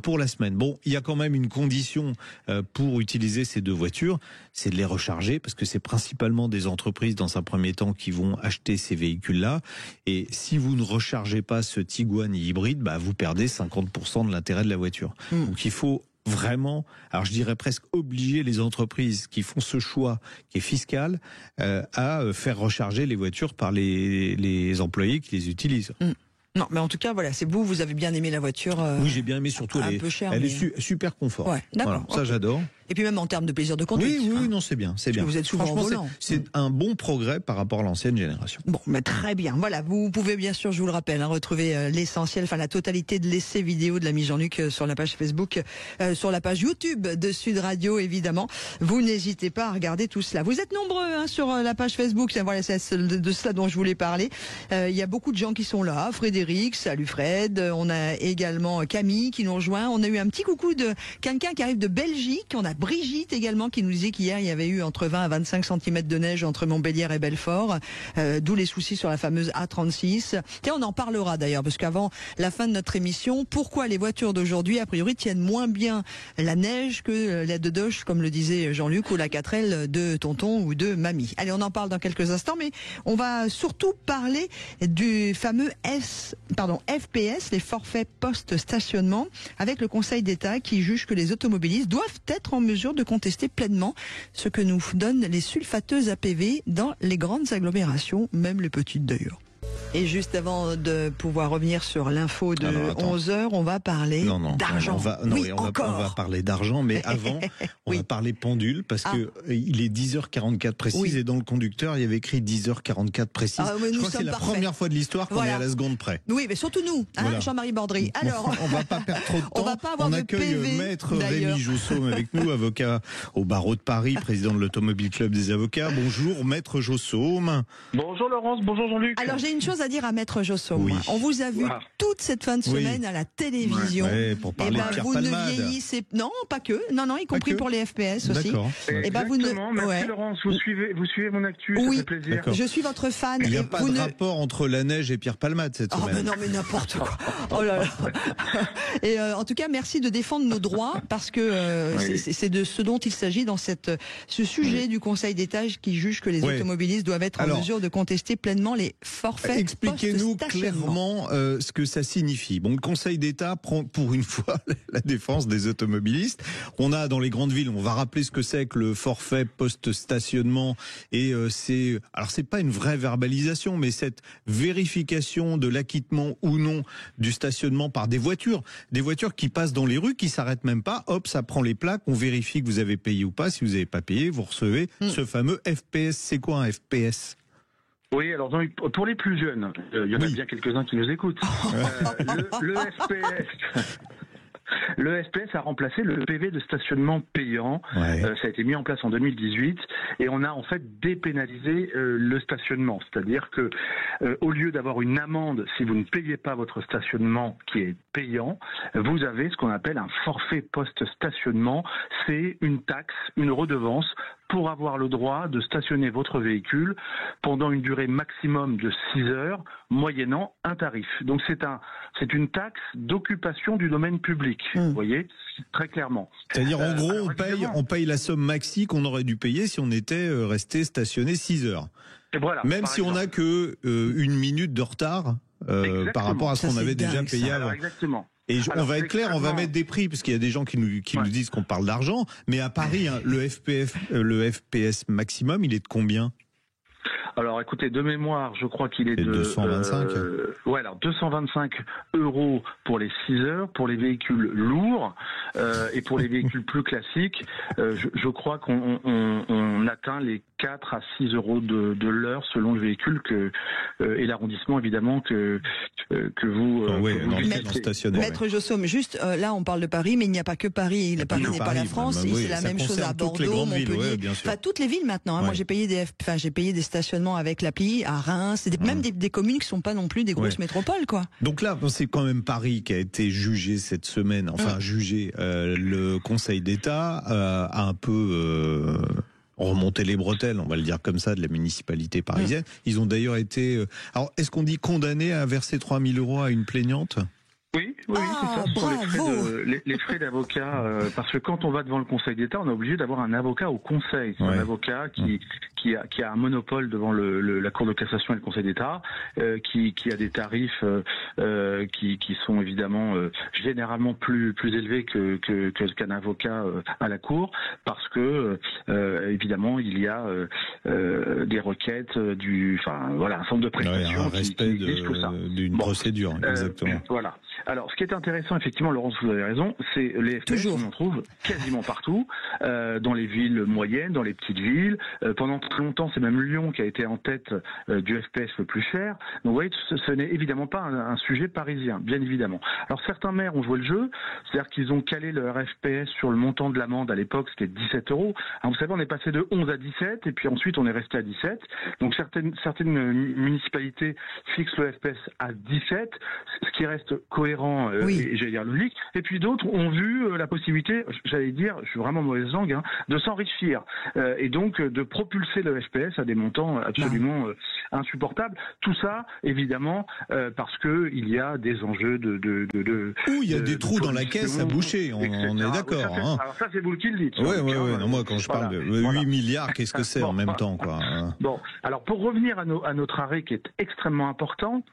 pour la semaine. Bon, il y a quand même une condition pour utiliser ces deux voitures, c'est de les recharger parce que c'est principalement des entreprises dans un premier temps qui vont acheter ces véhicules-là. Et si vous ne rechargez pas ce Tiguan hybride, vous perdez 50% de l'intérêt de la voiture. Donc il faut vraiment, alors je dirais presque obliger les entreprises qui font ce choix qui est fiscal à faire recharger les voitures par les employés qui les utilisent. Non, mais en tout cas, voilà, c'est vous avez bien aimé la voiture. Oui, j'ai bien aimé, surtout elle est super confort. Ouais, d'accord. Voilà, ça j'adore. Et puis même en termes de plaisir de conduite. Oui, non, c'est bien, c'est bien. Vous êtes souvent au volant. C'est un bon progrès par rapport à l'ancienne génération. Bon, mais très bien. Voilà, vous pouvez bien sûr, je vous le rappelle, retrouver l'essentiel, la totalité de l'essai vidéo de l'ami Jean-Luc sur la page Facebook, sur la page YouTube de Sud Radio, évidemment. Vous n'hésitez pas à regarder tout cela. Vous êtes nombreux sur la page Facebook. Voilà, c'est de cela dont je voulais parler. Il y a beaucoup de gens qui sont là. Frédéric, salut Fred. On a également Camille qui nous rejoint. On a eu un petit coucou de quelqu'un qui arrive de Belgique. On a Brigitte également qui nous disait qu'hier il y avait eu entre 20 à 25 cm de neige entre Montbéliard et Belfort, d'où les soucis sur la fameuse A36. Tiens, on en parlera d'ailleurs parce qu'avant la fin de notre émission, pourquoi les voitures d'aujourd'hui a priori tiennent moins bien la neige que la de Doge, comme le disait Jean-Luc, ou la 4L de tonton ou de mamie. Allez, on en parle dans quelques instants, mais on va surtout parler du fameux FPS, les forfaits post-stationnement, avec le Conseil d'État qui juge que les automobilistes doivent être en mesure de contester pleinement ce que nous donnent les sulfateuses APV dans les grandes agglomérations, même les petites d'ailleurs. Et juste avant de pouvoir revenir sur l'info de 11h, on va parler d'argent. On va parler d'argent, mais avant, on va parler pendule, parce que il est 10h44 précise, et dans le conducteur, il y avait écrit 10h44 précise. Je crois que c'est la première fois de l'histoire qu'on est à la seconde près. Oui, mais surtout nous, Jean-Marie Bordry. Alors, on va pas perdre trop de temps. On accueille Maître Rémi Jossaume avec nous, avocat au barreau de Paris, président de l'Automobile Club des avocats. Bonjour, Maître Jossaume. Bonjour Laurence, bonjour Jean-Luc. Alors, j'ai une chose chose à dire à Maître Josso. Oui. On vous a vu toute cette fin de semaine à la télévision. Ouais, pour parler de Pierre vous Palmade. ne vieillissez... Non, pas que. Non, y compris pour les FPS aussi. D'accord. Exactement. Merci Laurence, vous suivez mon actu, ça fait plaisir. D'accord. Je suis votre fan. Il n'y a pas de rapport entre la neige et Pierre Palmade cette semaine. Mais non, mais n'importe quoi. Oh là là. Et en tout cas, merci de défendre nos droits parce que c'est de ce dont il s'agit dans ce sujet du Conseil d'État qui juge que les automobilistes doivent être en mesure de contester pleinement les forfaits. Expliquez-nous clairement ce que ça signifie. Bon, le Conseil d'État prend pour une fois la défense des automobilistes. On a dans les grandes villes, on va rappeler ce que c'est que le forfait post-stationnement et c'est pas une vraie verbalisation, mais cette vérification de l'acquittement ou non du stationnement par des voitures qui passent dans les rues, qui s'arrêtent même pas, hop, ça prend les plaques, on vérifie que vous avez payé ou pas. Si vous n'avez pas payé, vous recevez ce fameux FPS. C'est quoi un FPS ? Oui, alors pour les plus jeunes, il y en a bien quelques-uns qui nous écoutent. Le FPS... Le FPS a remplacé le PV de stationnement payant. Ça a été mis en place en 2018 et on a en fait dépénalisé le stationnement. C'est-à-dire que au lieu d'avoir une amende si vous ne payez pas votre stationnement qui est payant, vous avez ce qu'on appelle un forfait post-stationnement. C'est une taxe, une redevance pour avoir le droit de stationner votre véhicule pendant une durée maximum de 6 heures, moyennant un tarif. Donc c'est une taxe d'occupation du domaine public, vous voyez, très clairement. C'est-à-dire en gros, on paye la somme maxi qu'on aurait dû payer si on était resté stationné 6 heures. Et voilà, même si on n'a que une minute de retard par rapport à ce qu'on avait déjà payé avant. Exactement. Et on va être clair, on va mettre des prix, parce qu'il y a des gens qui nous disent qu'on parle d'argent, mais à Paris, le FPS maximum, il est de combien ? Alors écoutez, de mémoire, je crois qu'il est de 225. Alors 225 € pour les 6 heures, pour les véhicules lourds et pour les véhicules plus classiques, je crois qu'on atteint les 4 à 6 € de l'heure selon le véhicule et l'arrondissement évidemment que vous stationnement. Maître Josso, juste là on parle de Paris, mais il n'y a pas que Paris. Paris n'est pas la France. C'est la même chose à Bordeaux, Montpellier, toutes les villes maintenant. Moi j'ai payé des stationnements avec l'appli à Reims, même des communes qui sont pas non plus des grosses métropoles, quoi. Donc là, c'est quand même Paris qui a été jugé cette semaine. Enfin, jugé. Le Conseil d'État a un peu remonté les bretelles, on va le dire comme ça, de la municipalité parisienne. Ils ont d'ailleurs été. Alors, est-ce qu'on dit condamnés à verser 3 000 € à une plaignante ? Oui, c'est ça. Ce sont les frais d'avocat, parce que quand on va devant le Conseil d'État, on est obligé d'avoir un avocat au Conseil. C'est un avocat qui a un monopole devant la Cour de cassation et le Conseil d'État, qui a des tarifs qui sont évidemment généralement plus élevés qu'un avocat à la Cour, parce que évidemment il y a des requêtes un centre de prestation un respect d'une procédure, exactement. Voilà. Alors, ce qui est intéressant, effectivement, Laurence, vous avez raison, c'est les FPS, on en trouve quasiment partout, dans les villes moyennes, dans les petites villes. Pendant très longtemps, c'est même Lyon qui a été en tête du FPS le plus cher. Donc, vous voyez, ce n'est évidemment pas un sujet parisien, bien évidemment. Alors, certains maires ont joué le jeu, c'est-à-dire qu'ils ont calé leur FPS sur le montant de l'amende à l'époque, c'était 17 €. Alors, vous savez, on est passé de 11 à 17, et puis ensuite, on est resté à 17. Donc, certaines municipalités fixent le FPS à 17, ce qui reste cohérent et j'allais dire logique. Et puis d'autres ont vu la possibilité, j'allais dire, je suis vraiment mauvaise langue, de s'enrichir et donc de propulser le FPS à des montants absolument insupportables. Tout ça, évidemment, parce que il y a des enjeux il y a des trous dans la caisse à boucher, on est d'accord. Alors ça, c'est vous qui le dites. Oui. Non, moi, quand je parle de 8 milliards, qu'est-ce que c'est en même temps, quoi. Bon, alors pour revenir à notre arrêt qui est extrêmement important,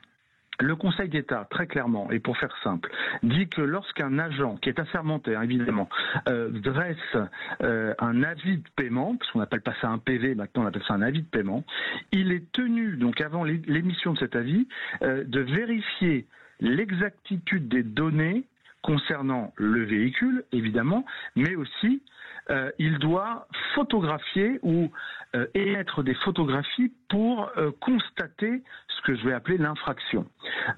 le Conseil d'État, très clairement, et pour faire simple, dit que lorsqu'un agent, qui est assermenté, évidemment, dresse un avis de paiement, parce qu'on n'appelle pas ça un PV, maintenant on appelle ça un avis de paiement, il est tenu, donc avant l'émission de cet avis, de vérifier l'exactitude des données concernant le véhicule, évidemment, mais aussi il doit photographier ou émettre des photographies pour constater ce que je vais appeler l'infraction.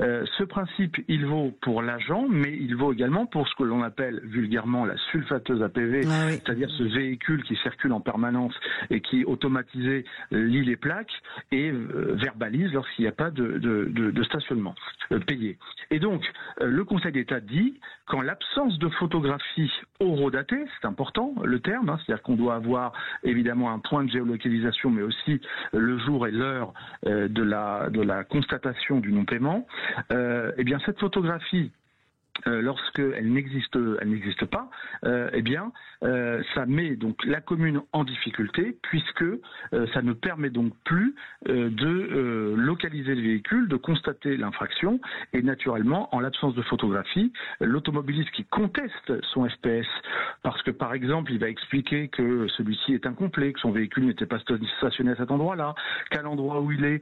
Ce principe, il vaut pour l'agent, mais il vaut également pour ce que l'on appelle vulgairement la sulfateuse APV, c'est-à-dire ce véhicule qui circule en permanence et qui automatisé lit les plaques et verbalise lorsqu'il n'y a pas de stationnement payé. Et donc, le Conseil d'État dit qu'en l'absence de photographie horodatée, c'est important le terme, c'est-à-dire qu'on doit avoir évidemment un point de géolocalisation, mais aussi le jour et l'heure de la constatation du non-paiement, eh bien cette photographie, lorsqu'elle n'existe pas, ça met donc la commune en difficulté puisque ça ne permet donc plus de localiser le véhicule, de constater l'infraction et naturellement, en l'absence de photographie, l'automobiliste qui conteste son FPS parce que par exemple il va expliquer que celui-ci est incomplet, que son véhicule n'était pas stationné à cet endroit-là, qu'à l'endroit où il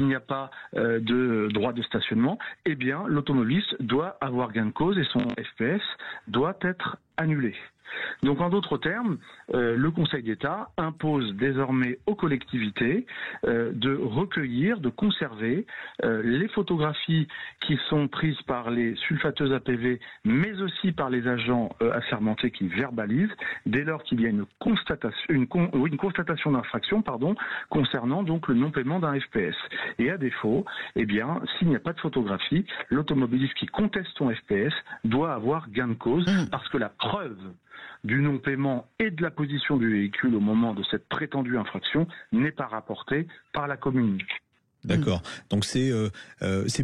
n'y a pas de droit de stationnement, eh bien l'automobiliste doit avoir gain de cause et son FPS doit être annulé. Donc en d'autres termes, le Conseil d'État impose désormais aux collectivités de recueillir, de conserver les photographies qui sont prises par les sulfateuses APV, mais aussi par les agents assermentés qui verbalisent, dès lors qu'il y a une constatation d'infraction, concernant donc le non-paiement d'un FPS. Et à défaut, eh bien, s'il n'y a pas de photographie, l'automobiliste qui conteste son FPS doit avoir gain de cause parce que la preuve du non-paiement et de la position du véhicule au moment de cette prétendue infraction n'est pas rapportée par la commune. D'accord. Donc c'est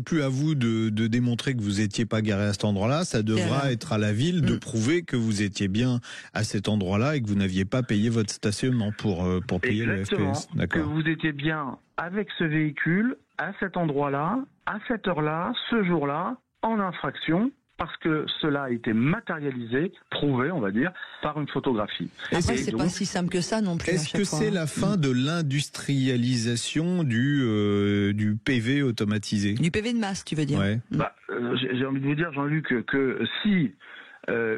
plus à vous de démontrer que vous étiez pas garé à cet endroit-là. Ça devra être à la ville de prouver que vous étiez bien à cet endroit-là et que vous n'aviez pas payé votre stationnement pour payer le FPS. D'accord. Que vous étiez bien avec ce véhicule à cet endroit-là, à cette heure-là, ce jour-là, en infraction. Parce que cela a été matérialisé, prouvé, on va dire, par une photographie. Après, c'est pas si simple que ça non plus. Est-ce que c'est la fin de l'industrialisation du PV automatisé? Du PV de masse, tu veux dire? Ouais. J'ai envie de vous dire, Jean-Luc, que si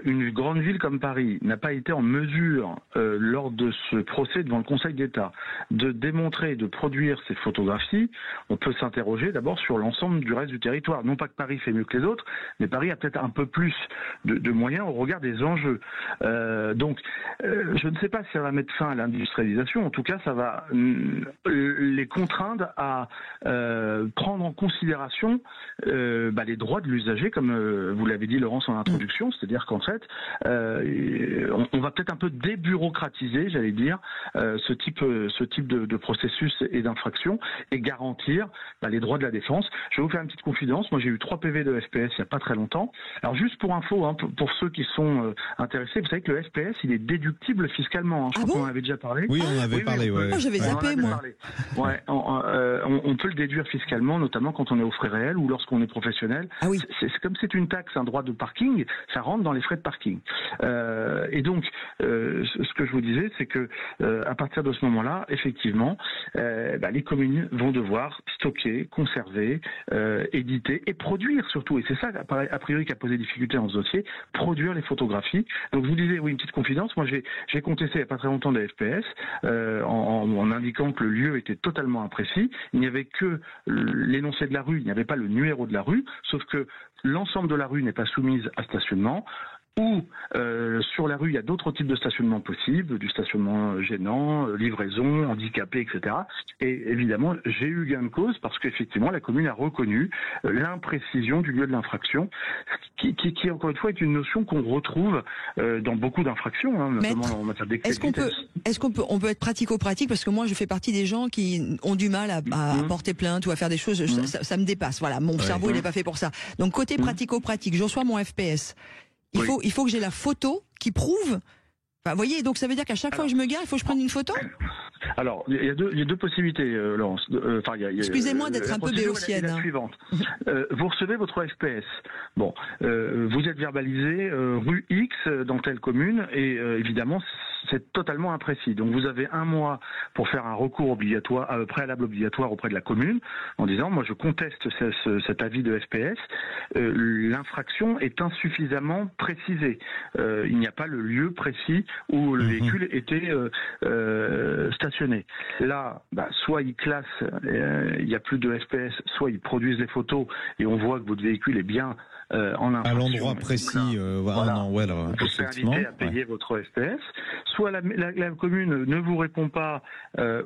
une grande ville comme Paris n'a pas été en mesure, lors de ce procès devant le Conseil d'État, de démontrer, de produire ces photographies, on peut s'interroger d'abord sur l'ensemble du reste du territoire. Non pas que Paris fait mieux que les autres, mais Paris a peut-être un peu plus de moyens au regard des enjeux. Donc, je ne sais pas si ça va mettre fin à l'industrialisation. En tout cas, ça va les contraindre à prendre en considération les droits de l'usager, comme vous l'avez dit, Laurence, en introduction, c'est-à-dire qu'en fait, on va peut-être un peu débureaucratiser, j'allais dire, ce type de processus et d'infraction et garantir les droits de la défense. Je vais vous faire une petite confidence. Moi, j'ai eu 3 PV de FPS il n'y a pas très longtemps. Alors, juste pour info, pour ceux qui sont intéressés, vous savez que le FPS, il est déductible fiscalement. Je crois qu'on en avait déjà parlé. Oui, on en avait parlé. Ouais. Oh, j'avais zappé, moi. Ouais, on peut le déduire fiscalement, notamment quand on est aux frais réels ou lorsqu'on est professionnel. Ah oui. C'est comme c'est une taxe, un droit de parking, ça rentre dans les frais de parking. Et donc, ce que je vous disais, c'est que à partir de ce moment-là, effectivement, les communes vont devoir stocker, conserver, éditer et produire surtout. Et c'est ça, a priori, qui a posé difficulté dans ce dossier, produire les photographies. Donc, je vous disais, oui, une petite confidence. Moi, j'ai contesté il n'y a pas très longtemps des FPS en indiquant que le lieu était totalement imprécis. Il n'y avait que l'énoncé de la rue, il n'y avait pas le numéro de la rue, sauf que l'ensemble de la rue n'est pas soumise à stationnement. Ou sur la rue, il y a d'autres types de stationnement possibles, du stationnement gênant, livraison, handicapé, etc. Et évidemment, j'ai eu gain de cause parce qu'effectivement, la commune a reconnu l'imprécision du lieu de l'infraction, qui encore une fois est une notion qu'on retrouve dans beaucoup d'infractions, notamment en matière d'excès de vitesse. Est-ce qu'on peut être pratico-pratique, parce que moi, je fais partie des gens qui ont du mal à porter plainte ou à faire des choses. Ça me dépasse. Voilà, mon cerveau, il n'est pas fait pour ça. Donc côté pratico-pratique, je reçois mon FPS. Il faut que j'ai la photo qui prouve. Enfin, vous voyez, donc ça veut dire qu'à chaque fois que je me gare, il faut que je prenne une photo. Alors, il y a deux possibilités, Laurence. Excusez-moi d'être un peu béotienne. La suivante. Vous recevez votre FPS. Bon, vous êtes verbalisé rue X dans telle commune et évidemment c'est totalement imprécis. Donc vous avez 1 mois pour faire un recours obligatoire, préalable obligatoire auprès de la commune en disant moi je conteste cet avis de FPS. L'infraction est insuffisamment précisée. Il n'y a pas le lieu précis où le véhicule était stationné. stationner. Là, soit ils classent, il n'y a plus de FPS, soit ils produisent les photos et on voit que votre véhicule est bien en infraction. À l'endroit précis, vous serez invité à payer votre FPS. Soit la commune ne vous répond pas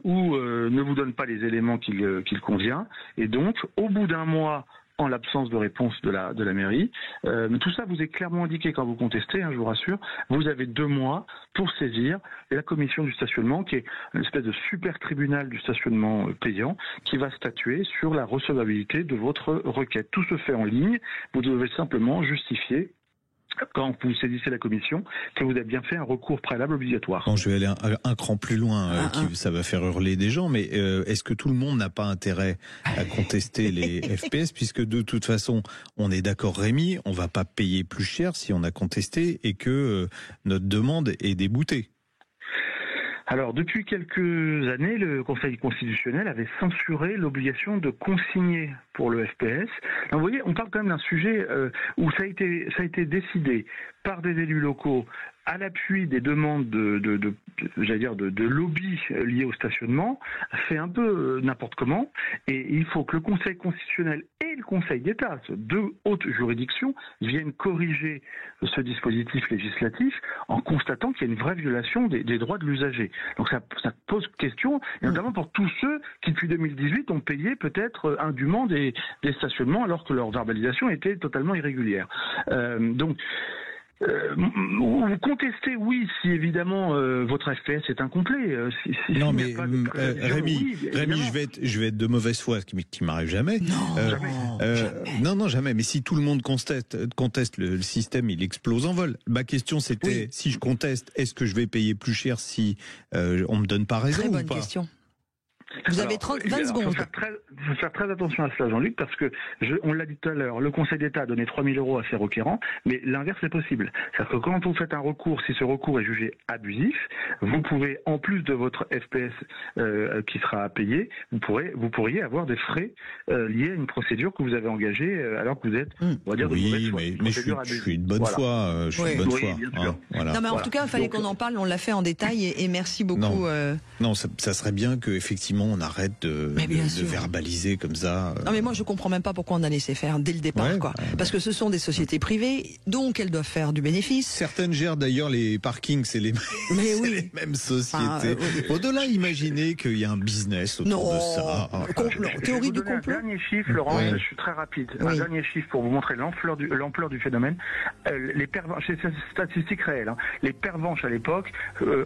ou ne vous donne pas les éléments qu'il convient. Et donc, au bout d'un mois, en l'absence de réponse de la mairie. Mais tout ça vous est clairement indiqué quand vous contestez, je vous rassure. Vous avez 2 mois pour saisir la commission du stationnement, qui est une espèce de super tribunal du stationnement payant, qui va statuer sur la recevabilité de votre requête. Tout se fait en ligne. Vous devez simplement justifier, quand vous saisissez la commission, que vous avez bien fait un recours préalable obligatoire. Bon, je vais aller un cran plus loin, ça va faire hurler des gens, mais est-ce que tout le monde n'a pas intérêt à contester les FPS, puisque de toute façon, on est d'accord, Rémi, on va pas payer plus cher si on a contesté et que notre demande est déboutée. Alors, depuis quelques années, le Conseil constitutionnel avait censuré l'obligation de consigner pour le FPS. Donc, vous voyez, on parle quand même d'un sujet où ça a été décidé par des élus locaux à l'appui des demandes de lobby liés au stationnement, fait un peu n'importe comment, et il faut que le Conseil constitutionnel et le Conseil d'État, ces 2 hautes juridictions, viennent corriger ce dispositif législatif en constatant qu'il y a une vraie violation des droits de l'usager. Donc ça pose question, et notamment pour tous ceux qui depuis 2018 ont payé peut-être indûment des stationnements alors que leur verbalisation était totalement irrégulière. Vous contestez, oui, si évidemment votre FPS est incomplet. Non, mais Rémi, je vais être de mauvaise foi, ce qui m'arrive jamais. Non, jamais. Jamais. Mais si tout le monde conteste, le système, il explose en vol. Ma question, c'était, si je conteste, est-ce que je vais payer plus cher si on me donne pas raison? Très bonne ou pas question. Vous avez 20 secondes. Il faut faire très attention à cela, Jean-Luc, parce que, on l'a dit tout à l'heure, le Conseil d'État a donné 3 000 € à ses requérants, mais l'inverse est possible. C'est-à-dire que quand vous faites un recours, si ce recours est jugé abusif, vous pouvez, en plus de votre FPS qui sera payé, vous pourriez avoir des frais liés à une procédure que vous avez engagée alors que vous êtes, on va dire, de mauvaise foi. Mais je suis de bonne foi. Non, mais en tout cas, il fallait qu'on en parle, on l'a fait en détail, et merci beaucoup. Non, ça serait bien qu'effectivement, on arrête de verbaliser comme ça. Non, mais moi, je comprends même pas pourquoi on a laissé faire dès le départ, Parce que ce sont des sociétés privées, donc elles doivent faire du bénéfice. Certaines gèrent d'ailleurs les parkings, c'est les mêmes sociétés. Au-delà, imaginez qu'il y a un business autour de ça. Théorie du complot. Un dernier chiffre, Laurent, je suis très rapide. Un dernier chiffre pour vous montrer l'ampleur du phénomène. C'est statistique réelle. Les pervenches à l'époque,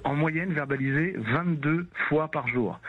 en moyenne, verbalisaient 22 fois par jour.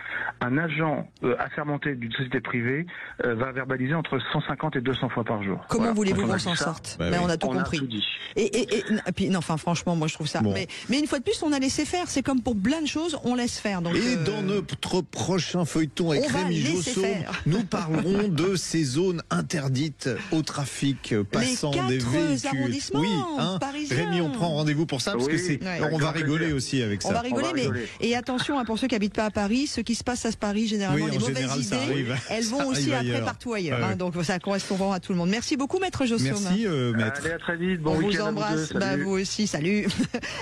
Un agent assermenté d'une société privée va verbaliser entre 150 et 200 fois par jour. Comment voulez-vous qu'on s'en sorte? On a tout compris. Tout dit. Et puis, non, enfin, franchement, moi, je trouve ça. Bon. Mais une fois de plus, on a laissé faire. C'est comme pour plein de choses, on laisse faire. Donc, dans notre prochain feuilleton avec Rémi Josso, nous parlerons de ces zones interdites au trafic passant des véhicules. Arrondissements parisiens. Rémi, on prend rendez-vous pour ça parce que on va rigoler aussi avec ça. On va rigoler, et attention, pour ceux qui habitent pas à Paris, ce qui se passe à Paris, généralement, les mauvaises idées, elles vont aussi après partout ailleurs. Donc ça correspond à tout le monde. Merci beaucoup, Maître Josso. Merci, Maître. Allez, à très vite. Bon on week-end. Vous embrasse. Vous aussi. Salut.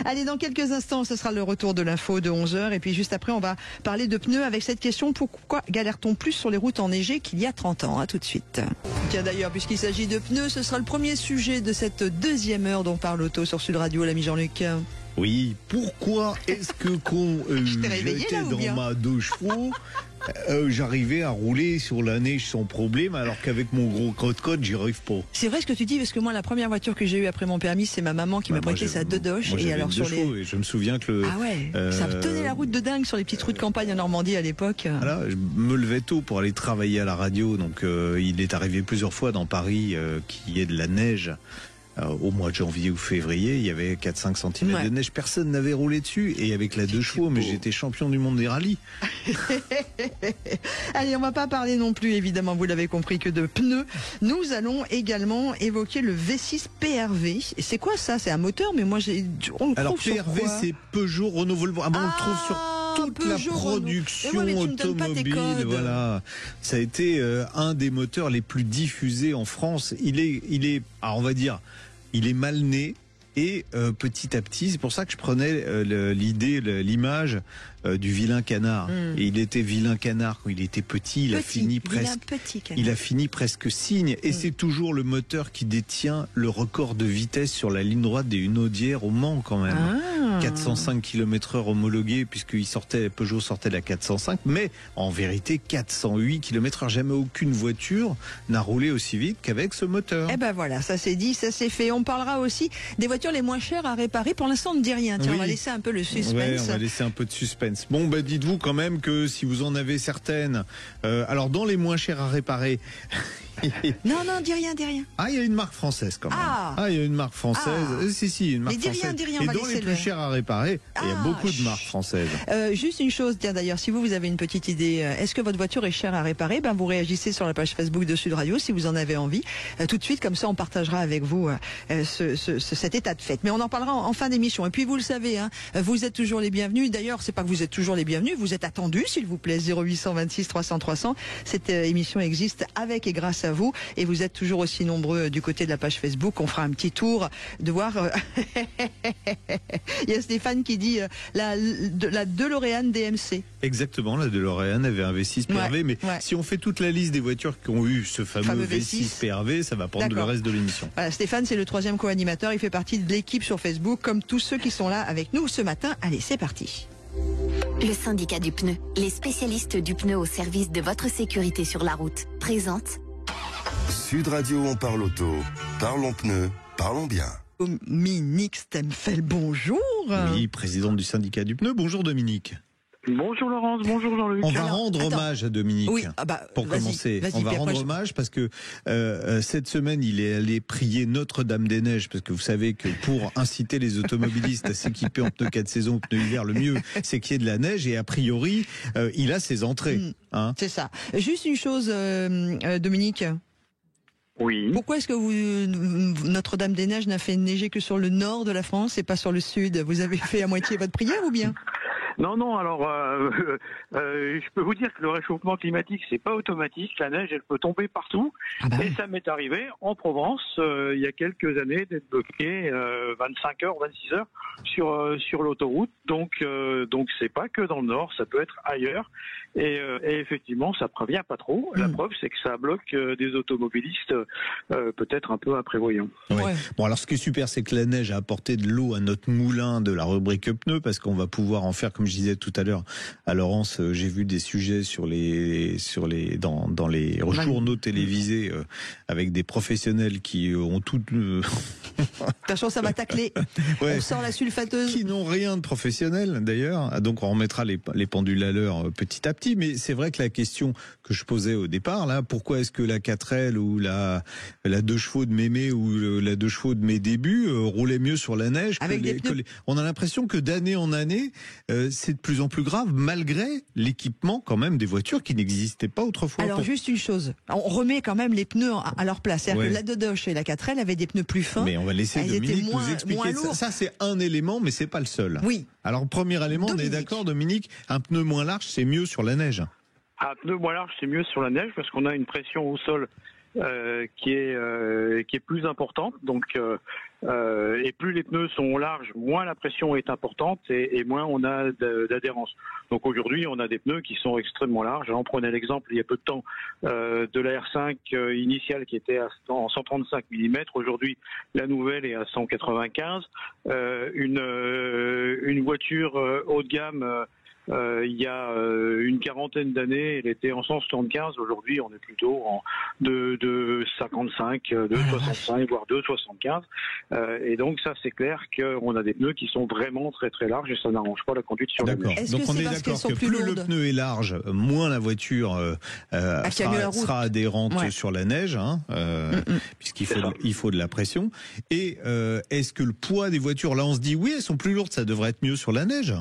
Allez, dans quelques instants, ce sera le retour de l'info de 11h. Et puis juste après, on va parler de pneus avec cette question: pourquoi galère-t-on plus sur les routes enneigées qu'il y a 30 ans? À tout de suite. Tiens, d'ailleurs, puisqu'il s'agit de pneus, ce sera le premier sujet de cette deuxième heure dont parle Auto sur Sud Radio, l'ami Jean-Luc. Oui, pourquoi est-ce que quand j'étais dans ma 2 chevaux, j'arrivais à rouler sur la neige sans problème, alors qu'avec mon gros crotte-côte, j'y arrive pas? C'est vrai ce que tu dis, parce que moi, la première voiture que j'ai eue après mon permis, c'est ma maman qui m'a prêté sa Dodoche. Et alors sur les... je me souviens que ça me tenait la route de dingue sur les petites routes de campagne en Normandie à l'époque. Voilà, je me levais tôt pour aller travailler à la radio, donc il est arrivé plusieurs fois dans Paris qu'il y ait de la neige. Au mois de janvier ou février, il y avait 4-5 cm de neige, personne n'avait roulé dessus, et avec la 2 chevaux, mais j'étais champion du monde des rallyes. Allez, on va pas parler non plus, évidemment, vous l'avez compris, que de pneus. Nous allons également évoquer le V6 PRV. Et c'est quoi ça? C'est un moteur, mais moi alors PRV, c'est Peugeot Renouvellement. On le trouve sur toute la production automobile, voilà. Ça a été un des moteurs les plus diffusés en France. Il est, on va dire, il est mal né. Et petit à petit, c'est pour ça que je prenais l'image du vilain canard. Et il était vilain canard quand il était petit. Il a fini presque cygne. Et c'est toujours le moteur qui détient le record de vitesse sur la ligne droite des Hunaudières au Mans quand même. 405 km/h homologué, puisque Peugeot sortait la 405, mais en vérité 408 km/h. Jamais aucune voiture n'a roulé aussi vite qu'avec ce moteur. Eh ben voilà, ça c'est dit, ça c'est fait. On parlera aussi des voitures les moins chères à réparer. Pour l'instant, on ne dit rien. Tiens, on va laisser un peu le suspense. Ouais, on va laisser un peu de suspense. Bon, dites-vous quand même que si vous en avez certaines, alors dans les moins chères à réparer. Non, dis rien. Ah, il y a une marque française quand même. Il y a une marque française. Si, une marque française. Dis rien, et dans les plus chères à réparer, il y a beaucoup de marques françaises. Juste une chose, tiens d'ailleurs, si vous avez une petite idée, est-ce que votre voiture est chère à réparer? Vous réagissez sur la page Facebook de Sud Radio si vous en avez envie. Tout de suite, comme ça, on partagera avec vous cet état de fait. Mais on en parlera en fin d'émission. Et puis vous le savez, vous êtes toujours les bienvenus. D'ailleurs, c'est pas que vous êtes toujours les bienvenus, vous êtes attendus, s'il vous plaît. 0826 300 300. Cette émission existe avec et grâce à vous, et vous êtes toujours aussi nombreux du côté de la page Facebook. On fera un petit tour de voir. Il y a Stéphane qui dit la DeLorean DMC. Exactement, la DeLorean avait un V6 PRV, mais si on fait toute la liste des voitures qui ont eu ce fameux V6 PRV, ça va prendre le reste de l'émission. Voilà, Stéphane, c'est le 3e co-animateur. Il fait partie de l'équipe sur Facebook, comme tous ceux qui sont là avec nous ce matin. Allez, c'est parti. Le syndicat du pneu, les spécialistes du pneu au service de votre sécurité sur la route, présente Sud Radio, on parle auto. Parlons pneus, parlons bien. Dominique Stemfel, bonjour. Oui, présidente du syndicat du pneu. Bonjour Dominique. Bonjour Laurence, bonjour Jean-Luc. On va rendre hommage à Dominique. Oui, pour commencer, on va rendre hommage parce que cette semaine, il est allé prier Notre-Dame-des-Neiges, parce que vous savez que pour inciter les automobilistes à s'équiper en pneus 4 saisons, pneus hiver, le mieux, c'est qu'il y ait de la neige, et a priori, il a ses entrées. C'est ça. Juste une chose, Dominique. Oui. Pourquoi est-ce que Notre-Dame-des-Neiges n'a fait neiger que sur le nord de la France et pas sur le sud? Vous avez fait à moitié votre prière ou bien? Non, alors je peux vous dire que le réchauffement climatique, c'est pas automatique. La neige, elle peut tomber partout. Et ça m'est arrivé en Provence il y a quelques années d'être bloqué 25 heures, 26 heures sur l'autoroute. Donc c'est pas que dans le nord, ça peut être ailleurs. Et effectivement, ça prévient pas trop. La preuve, c'est que ça bloque des automobilistes peut-être un peu imprévoyants. Ouais. Bon, alors ce qui est super, c'est que la neige a apporté de l'eau à notre moulin de la rubrique pneus, parce qu'on va pouvoir en faire, comme je disais tout à l'heure à Laurence, j'ai vu des sujets dans les journaux télévisés avec des professionnels qui ont tout. Attention, ça va tacler. On sort la sulfateuse. Qui n'ont rien de professionnel d'ailleurs. Donc on remettra les pendules à l'heure petit à petit. Mais c'est vrai que la question que je posais au départ, là, pourquoi est-ce que la 4L ou la 2 chevaux de Mémé ou la 2 chevaux de mes débuts roulait mieux sur la neige on a l'impression que d'année en année, c'est de plus en plus grave, malgré l'équipement quand même des voitures qui n'existaient pas autrefois. Alors juste une chose, on remet quand même les pneus à leur place. C'est-à-dire que la Dodoche et la 4L avaient des pneus plus fins. Mais on va laisser Dominique nous expliquer. Ça c'est un élément, mais c'est pas le seul. Oui. Alors premier élément, Dominique. On est d'accord, Dominique, un pneu moins large, c'est mieux sur la neige. Un pneu moins large, c'est mieux sur la neige parce qu'on a une pression au sol qui est plus importante. Donc et plus les pneus sont larges, moins la pression est importante et moins on a d'adhérence. Donc aujourd'hui, on a des pneus qui sont extrêmement larges. On prenait l'exemple il y a peu de temps de la R5 initiale qui était en 135 mm. Aujourd'hui, la nouvelle est à 195. Une voiture haut de gamme il y a une quarantaine d'années, elle était en 175. Aujourd'hui, on est plutôt en de 55, de 65, voire de 75. Et donc ça, c'est clair qu'on a des pneus qui sont vraiment très très larges et ça n'arrange pas la conduite sur la neige. Donc on est d'accord que plus le pneu est large, moins la voiture sera adhérente sur la neige, puisqu'il faut de la pression. Et est-ce que le poids des voitures, là on se dit oui, elles sont plus lourdes, ça devrait être mieux sur la neige?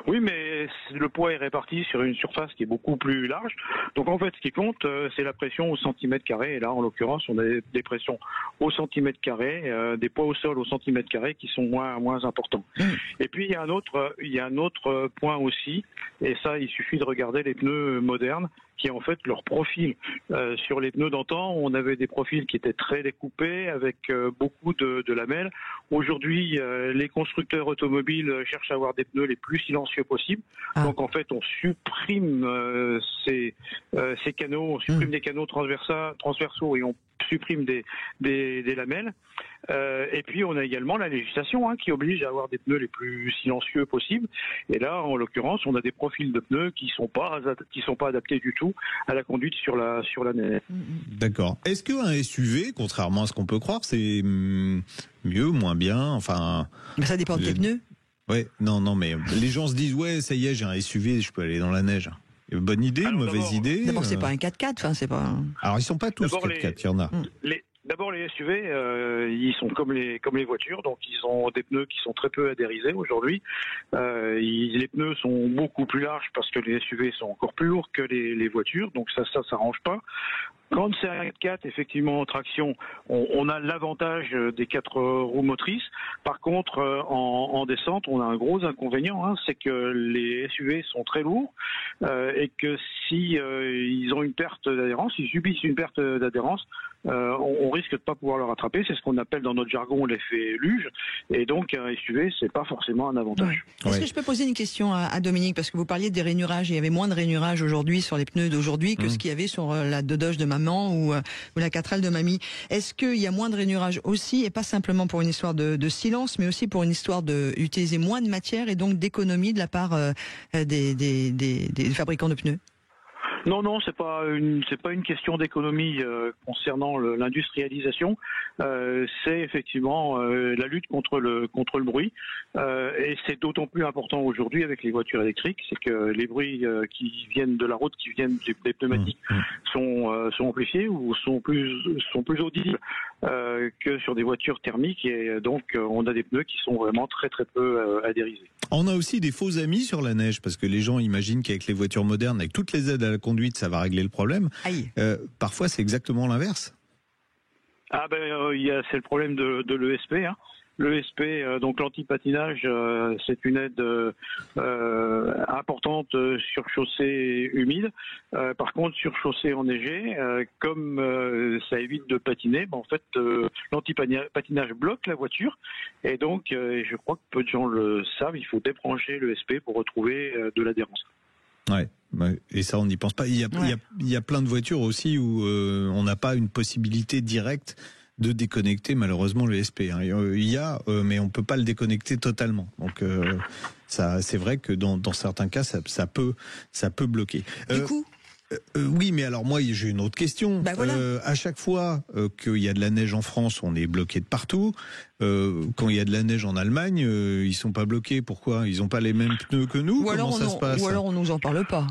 Oui, mais le poids est réparti sur une surface qui est beaucoup plus large. Donc en fait, ce qui compte, c'est la pression au centimètre carré. Et là, en l'occurrence, on a des pressions au centimètre carré, des poids au sol au centimètre carré qui sont moins importants. Et puis il y a un autre point aussi, et ça, il suffit de regarder les pneus modernes, qui est en fait leur profil. Sur les pneus d'antan, on avait des profils qui étaient très découpés, avec beaucoup de lamelles. Aujourd'hui, les constructeurs automobiles cherchent à avoir des pneus les plus silencieux possibles. Donc en fait, on supprime ces canaux, on supprime des canaux transversaux et on supprime des lamelles. Et puis on a également la législation qui oblige à avoir des pneus les plus silencieux possibles. Et là, en l'occurrence, on a des profils de pneus qui sont pas adaptés du tout à la conduite sur la neige. D'accord. Est-ce qu'un SUV, contrairement à ce qu'on peut croire, c'est mieux, moins bien, enfin... Ça dépend des pneus. Ouais, non, mais les gens se disent, ouais, ça y est, j'ai un SUV, je peux aller dans la neige. Bonne idée, mauvaise idée. D'abord, c'est pas un 4x4, enfin, c'est pas. Alors, ils sont pas tous 4x4, il y en a. D'abord, les SUV, ils sont comme les voitures, donc ils ont des pneus qui sont très peu adhérisés aujourd'hui. Les pneus sont beaucoup plus larges parce que les SUV sont encore plus lourds que les voitures, donc ça s'arrange pas. Quand c'est un 4x4, effectivement, en traction, on a l'avantage des 4 roues motrices. Par contre, en descente, on a un gros inconvénient, c'est que les SUV sont très lourds et que si ils ont une perte d'adhérence, ils subissent une perte d'adhérence, on risque de pas pouvoir le rattraper. C'est ce qu'on appelle dans notre jargon l'effet luge. Et donc, un SUV, c'est pas forcément un avantage. Est-ce que je peux poser une question à Dominique, parce que vous parliez des rainurages, il y avait moins de rainurages aujourd'hui sur les pneus d'aujourd'hui que ce qu'il y avait sur la Dodoge de maman ou la 4L de mamie. Est-ce qu'il y a moins de rainurage aussi, et pas simplement pour une histoire de silence, mais aussi pour une histoire d'utiliser moins de matière et donc d'économie de la part des fabricants de pneus? Non, c'est pas une question d'économie concernant l'industrialisation. C'est effectivement la lutte contre le bruit, et c'est d'autant plus important aujourd'hui avec les voitures électriques, c'est que les bruits qui viennent de la route, qui viennent des pneumatiques, sont amplifiés ou sont plus audibles que sur des voitures thermiques, et donc on a des pneus qui sont vraiment très très peu adhérisés. On a aussi des faux amis sur la neige, parce que les gens imaginent qu'avec les voitures modernes, avec toutes les aides à la conduite, ça va régler le problème. Parfois, c'est exactement l'inverse. C'est le problème de l'ESP. L'ESP, donc l'anti-patinage, c'est une aide importante sur chaussée humide. Par contre, sur chaussée enneigée, comme ça évite de patiner, en fait, l'anti-patinage bloque la voiture. Et donc, je crois que peu de gens le savent, il faut débrancher l'ESP pour retrouver de l'adhérence. Ouais, et ça on n'y pense pas. Il y a plein de voitures aussi où on n'a pas une possibilité directe de déconnecter malheureusement le SP. Mais on peut pas le déconnecter totalement. Donc c'est vrai que dans certains cas ça peut bloquer. Du coup. Oui, mais alors moi j'ai une autre question. À chaque fois qu'il y a de la neige en France, on est bloqué de partout. Quand il y a de la neige en Allemagne, ils sont pas bloqués. Pourquoi? Ils ont pas les mêmes pneus que nous? Comment ça se passe? Ou alors on nous en parle pas.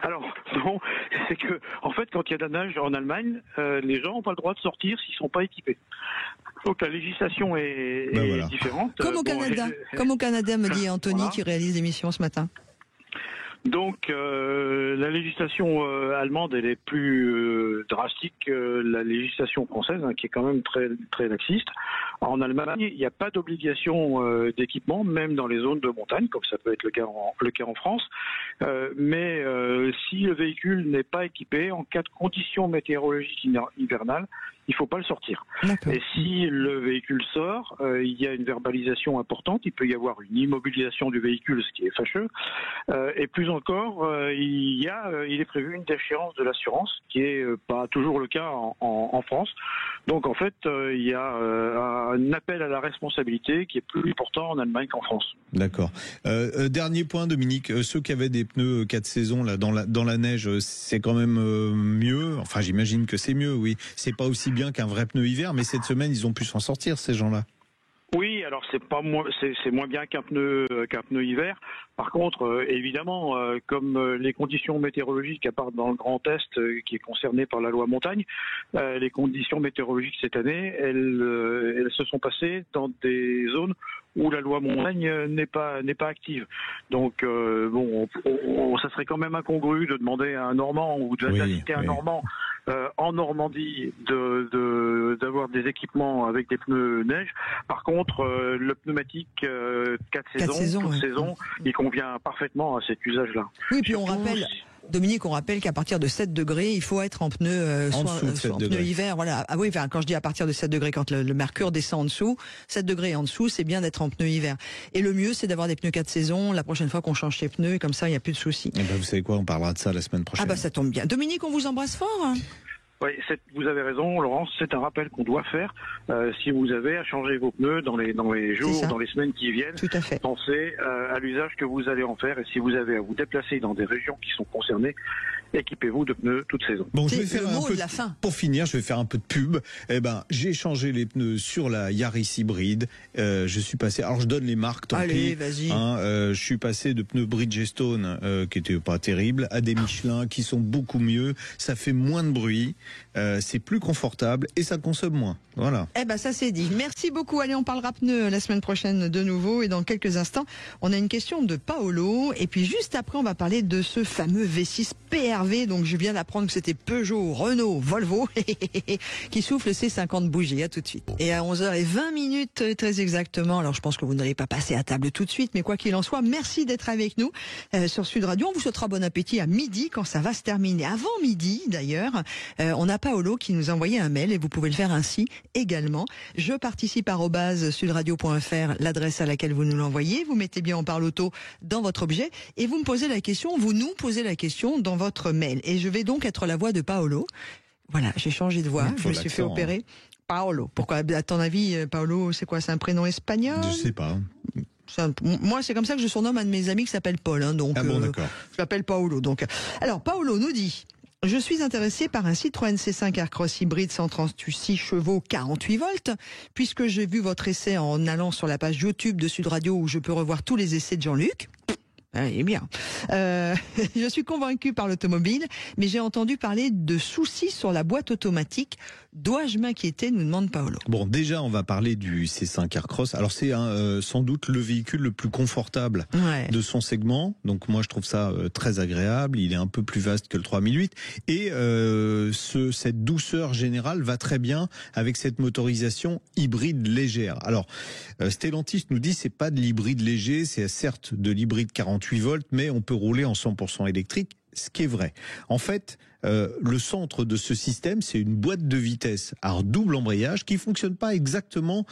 Alors non, c'est que en fait quand il y a de la neige en Allemagne, les gens n'ont pas le droit de sortir s'ils sont pas équipés. Donc la législation est différente. Comme au Canada, comme au Canada, me dit Anthony qui réalise l'émission ce matin. Donc la législation allemande elle est plus drastique que la législation française, qui est quand même très très laxiste. En Allemagne, il n'y a pas d'obligation d'équipement, même dans les zones de montagne, comme ça peut être le cas en France. Mais si le véhicule n'est pas équipé, en cas de conditions météorologiques hivernales, il ne faut pas le sortir. Et si le véhicule sort, il y a une verbalisation importante, il peut y avoir une immobilisation du véhicule, ce qui est fâcheux. Et plus encore, il est prévu une déchéance de l'assurance, qui est pas toujours le cas en France. Donc en fait, il y a un appel à la responsabilité qui est plus important en Allemagne qu'en France. D'accord. Dernier point, Dominique, ceux qui avaient des pneus 4 saisons là dans la neige, c'est quand même mieux. Enfin, j'imagine que c'est mieux, oui. C'est pas aussi bien qu'un vrai pneu hiver, mais cette semaine, ils ont pu s'en sortir, ces gens-là. Oui, alors c'est moins bien qu'un pneu hiver. Par contre, évidemment, comme les conditions météorologiques, à part dans le Grand Est qui est concerné par la loi montagne, les conditions météorologiques cette année, elles se sont passées dans des zones où la loi montagne n'est pas active. Donc ça serait quand même incongru de demander à un Normand ou d'inciter un Normand en Normandie d'avoir des équipements avec des pneus neige. Par contre, le pneumatique 4 saisons, il convient parfaitement à cet usage-là. Oui, puis on rappelle. Dominique, on rappelle qu'à partir de 7 degrés, il faut être en pneu, en pneu hiver. Voilà. Ah oui, quand je dis à partir de 7 degrés, quand le mercure descend en dessous, 7 degrés en dessous, c'est bien d'être en pneu hiver. Et le mieux, c'est d'avoir des pneus 4 saisons la prochaine fois qu'on change ses pneus, et comme ça, il n'y a plus de soucis. Et vous savez quoi, on parlera de ça la semaine prochaine. Ah ça tombe bien. Dominique, on vous embrasse fort. Oui, vous avez raison, Laurence, c'est un rappel qu'on doit faire. Si vous avez à changer vos pneus dans les jours, dans les semaines qui viennent, pensez à l'usage que vous allez en faire. Et si vous avez à vous déplacer dans des régions qui sont concernées, équipez-vous de pneus toute saison. Bon, je vais faire pour finir, je vais faire un peu de pub. J'ai changé les pneus sur la Yaris hybride. Je suis passé, alors je donne les marques, tant pis. Vas-y. Je suis passé de pneus Bridgestone qui étaient pas terribles à des Michelin qui sont beaucoup mieux. Ça fait moins de bruit. C'est plus confortable et ça consomme moins. Voilà. Ça c'est dit. Merci beaucoup. Allez, on parlera pneus la semaine prochaine de nouveau et dans quelques instants, on a une question de Paolo et puis juste après, on va parler de ce fameux V6 PRV. Donc je viens d'apprendre que c'était Peugeot, Renault, Volvo qui souffle ses 50 bougies. À tout de suite. Et à 11h20 très exactement. Alors je pense que vous n'allez pas passer à table tout de suite, mais quoi qu'il en soit, merci d'être avec nous sur Sud Radio. On vous souhaitera bon appétit à midi quand ça va se terminer. Avant midi d'ailleurs, on a Paolo qui nous a envoyé un mail et vous pouvez le faire ainsi également. Je participe @sudradio.fr, l'adresse à laquelle vous nous l'envoyez. Vous mettez bien On parle auto dans votre objet et vous nous posez la question dans votre mail. Et je vais donc être la voix de Paolo. Voilà, j'ai changé de voix, je me suis fait opérer. Paolo. Pourquoi, à ton avis, Paolo, c'est quoi? C'est un prénom espagnol? Je sais pas. Moi, c'est comme ça que je surnomme un de mes amis qui s'appelle Paul. Donc, d'accord. Je l'appelle Paolo. Donc, alors, Paolo nous dit... Je suis intéressé par un Citroën C5 Aircross hybride 136 chevaux 48 volts, puisque j'ai vu votre essai en allant sur la page YouTube de Sud Radio où je peux revoir tous les essais de Jean-Luc. Il est bien. Je suis convaincu par l'automobile, mais j'ai entendu parler de soucis sur la boîte automatique. Dois-je m'inquiéter, nous demande Paolo. Bon, déjà, on va parler du C5 Aircross. Alors, c'est sans doute le véhicule le plus confortable de son segment. Donc, moi, je trouve ça très agréable. Il est un peu plus vaste que le 3008. Et cette douceur générale va très bien avec cette motorisation hybride légère. Alors, Stellantis nous dit c'est pas de l'hybride léger, c'est certes de l'hybride 48 volts, mais on peut rouler en 100% électrique, ce qui est vrai. En fait, le centre de ce système, c'est une boîte de vitesse à double embrayage qui fonctionne pas exactement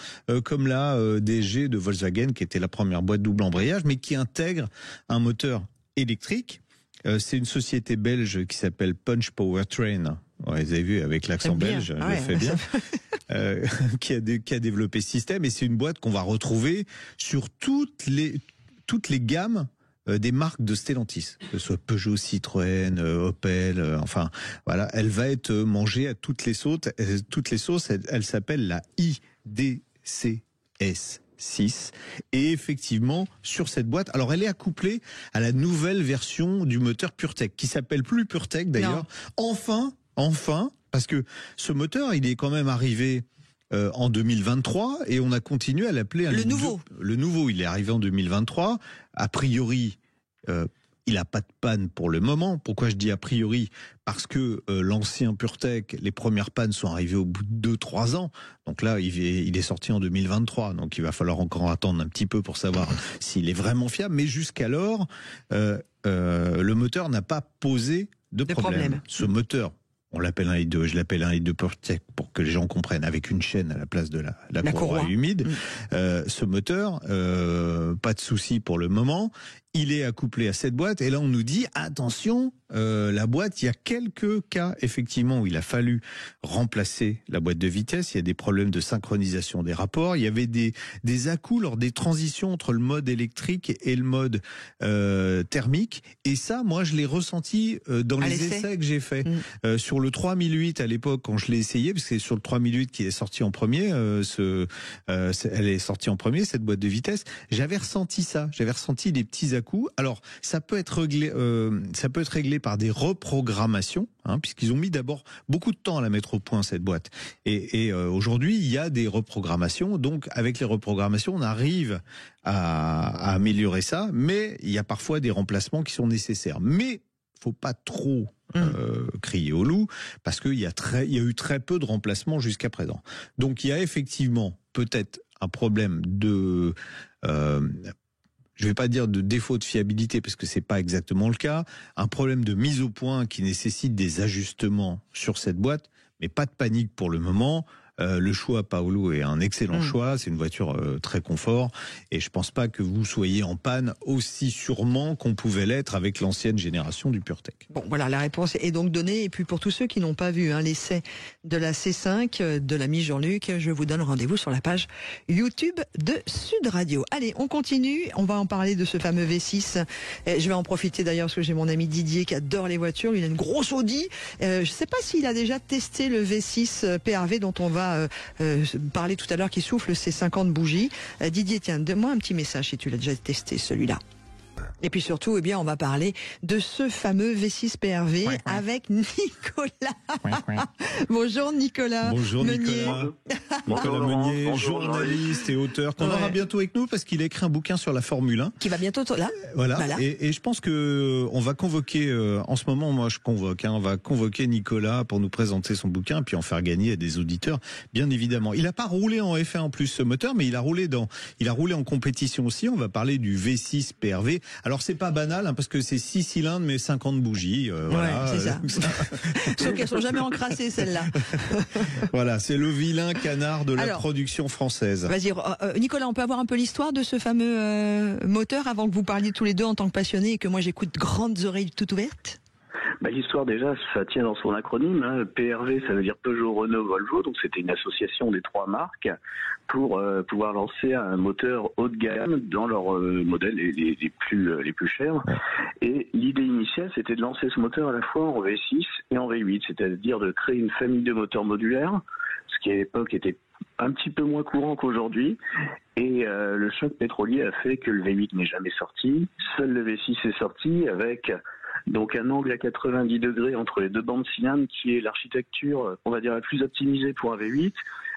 comme la DG de Volkswagen, qui était la première boîte double embrayage, mais qui intègre un moteur électrique. C'est une société belge qui s'appelle Punch Powertrain. Ouais, vous avez vu, avec l'accent belge, je le fais bien. Qui a développé ce système, et c'est une boîte qu'on va retrouver sur toutes les gammes des marques de Stellantis, que ce soit Peugeot, Citroën, Opel, enfin voilà, elle va être mangée à toutes les sauces. Elle s'appelle la IDCS 6. Et effectivement, sur cette boîte, alors elle est accouplée à la nouvelle version du moteur PureTech, qui s'appelle plus PureTech d'ailleurs. Enfin, parce que ce moteur, il est quand même arrivé en 2023 et on a continué à l'appeler le nouveau. Le nouveau, il est arrivé en 2023. A priori, il n'a pas de panne pour le moment. Pourquoi je dis a priori? Parce que l'ancien PureTech, les premières pannes sont arrivées au bout de 2-3 ans. Donc là, il est sorti en 2023. Donc il va falloir encore attendre un petit peu pour savoir s'il est vraiment fiable. Mais jusqu'alors, le moteur n'a pas posé de problème. Ce moteur, on l'appelle un i2, je l'appelle un i2 PureTech pour que les gens comprennent, avec une chaîne à la place de la courroie humide. Ce moteur, pas de souci pour le moment. Il est accouplé à cette boîte et là on nous dit attention, la boîte. Il y a quelques cas, effectivement, où il a fallu remplacer la boîte de vitesse. Il y a des problèmes de synchronisation des rapports. Il y avait des à-coups lors des transitions entre le mode électrique et le mode thermique. Et ça, moi, je l'ai ressenti dans les essais que j'ai faits. Sur le 3008, à l'époque, quand je l'ai essayé, parce que c'est sur le 3008 qui est sorti en premier, elle est sortie en premier, cette boîte de vitesse, j'avais ressenti ça. J'avais ressenti des petits à-coups. Alors, ça peut être réglé par des reprogrammations, puisqu'ils ont mis d'abord beaucoup de temps à la mettre au point, cette boîte. Et aujourd'hui, il y a des reprogrammations. Donc, avec les reprogrammations, on arrive à améliorer ça, mais il y a parfois des remplacements qui sont nécessaires. Mais faut pas trop crier au loup, parce qu'il y a eu très peu de remplacements jusqu'à présent. Donc, il y a effectivement peut-être un problème de... je vais pas dire de défaut de fiabilité, parce que c'est pas exactement le cas, un problème de mise au point qui nécessite des ajustements sur cette boîte, mais pas de panique pour le moment. Le choix Paolo est un excellent choix, c'est une voiture très confort, et je pense pas que vous soyez en panne aussi sûrement qu'on pouvait l'être avec l'ancienne génération du PureTech. Bon, voilà, la réponse est donc donnée. Et puis pour tous ceux qui n'ont pas vu l'essai de la C5 de l'ami Jean-Luc, je vous donne rendez-vous sur la page YouTube de Sud Radio. Allez, on continue, on va en parler de ce fameux V6. Je vais en profiter d'ailleurs parce que j'ai mon ami Didier qui adore les voitures, il a une grosse Audi. Je sais pas s'il a déjà testé le V6 PRV dont on va parler tout à l'heure, qui souffle ses 50 bougies. Didier, tiens, donne-moi un petit message si tu l'as déjà testé, celui-là. Et puis surtout, on va parler de ce fameux V6 PRV avec Nicolas. Bonjour Nicolas. Bonjour Meunier. Nicolas Meunier, journaliste et auteur, qu'on aura bientôt avec nous parce qu'il a écrit un bouquin sur la Formule 1. Qui va bientôt là. Voilà. Et je pense que on va convoquer, en ce moment, moi je convoque, on va convoquer Nicolas pour nous présenter son bouquin, puis en faire gagner à des auditeurs, bien évidemment. Il n'a pas roulé en F1 en plus ce moteur, mais il a roulé en compétition aussi. On va parler du V6 PRV. Alors c'est pas banal, parce que c'est 6 cylindres mais 50 bougies. Voilà, c'est ça. Sauf qu'elles sont jamais encrassées, celles-là. Voilà, c'est le vilain canard de la production française. Vas-y, Nicolas, on peut avoir un peu l'histoire de ce fameux moteur avant que vous parliez tous les deux en tant que passionnés et que moi j'écoute grandes oreilles toutes ouvertes? L'histoire, déjà, ça tient dans son acronyme. PRV, ça veut dire Peugeot, Renault, Volvo. Donc, c'était une association des trois marques pour pouvoir lancer un moteur haut de gamme dans leurs modèles les plus chers. Et l'idée initiale, c'était de lancer ce moteur à la fois en V6 et en V8, c'est-à-dire de créer une famille de moteurs modulaires, ce qui à l'époque était un petit peu moins courant qu'aujourd'hui. Et le choc pétrolier a fait que le V8 n'est jamais sorti. Seul le V6 est sorti avec... donc un angle à 90 degrés entre les deux bandes cylindres qui est l'architecture, on va dire, la plus optimisée pour un V8,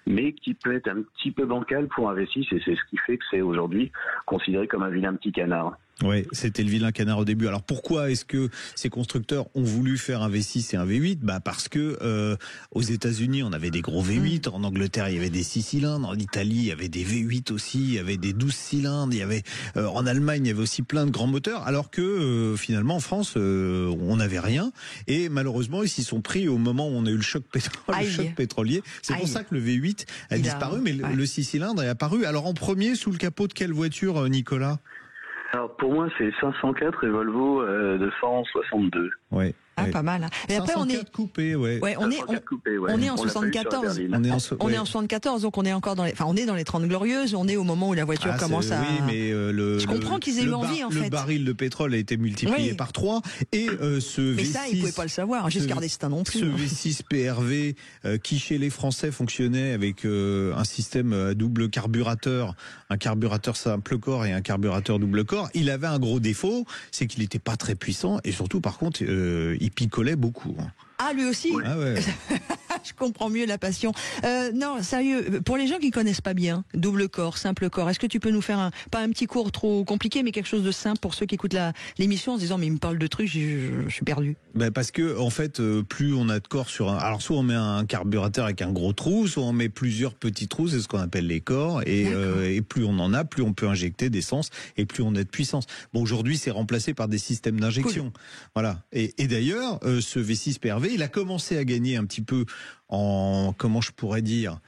mais qui peut être un petit peu bancale pour un V6, et c'est ce qui fait que c'est aujourd'hui considéré comme un vilain petit canard. Ouais, c'était le vilain canard au début. Alors pourquoi est-ce que ces constructeurs ont voulu faire un V6 et un V8 ? Parce que aux États-Unis, on avait des gros V8, en Angleterre, il y avait des 6 cylindres, en Italie, il y avait des V8 aussi, il y avait des 12 cylindres, il y avait en Allemagne, il y avait aussi plein de grands moteurs, alors que finalement en France, on n'avait rien, et malheureusement, ils s'y sont pris au moment où on a eu le choc pétrolier. C'est pour ça que le V8 a disparu, mais le 6 cylindres est apparu. Alors en premier, sous le capot de quelle voiture, Nicolas ? Alors pour moi, c'est 504 et Volvo 262. Ouais. Pas mal. Et après, on est coupé, on est en 74. On est en 74, donc on est encore on est dans les 30 glorieuses. On est au moment où la voiture commence à. Oui, mais je comprends qu'ils aient eu envie, en fait. Le baril de pétrole a été multiplié par 3 et ce V6. Mais ça, ils pouvaient pas le savoir. Giscard d'Estaing non plus. Ce V6 PRV qui chez les Français fonctionnait avec un système à double carburateur, un carburateur simple corps et un carburateur double corps. Il avait un gros défaut, c'est qu'il n'était pas très puissant et surtout, par contre, il picolait beaucoup. Ah, lui aussi. Ah ouais. Je comprends mieux la passion. Non, sérieux, pour les gens qui connaissent pas bien, double corps, simple corps, est-ce que tu peux nous faire pas un petit cours trop compliqué, mais quelque chose de simple pour ceux qui écoutent l'émission en se disant, mais il me parle de trucs, je suis perdu. Parce que, en fait, plus on a de corps sur alors soit on met un carburateur avec un gros trou, soit on met plusieurs petits trous, c'est ce qu'on appelle les corps, et plus on en a, plus on peut injecter d'essence, et plus on a de puissance. Bon, aujourd'hui, c'est remplacé par des systèmes d'injection. Cool. Voilà. Et d'ailleurs, ce V6 PRV, il a commencé à gagner un petit peu en, comment je pourrais dire,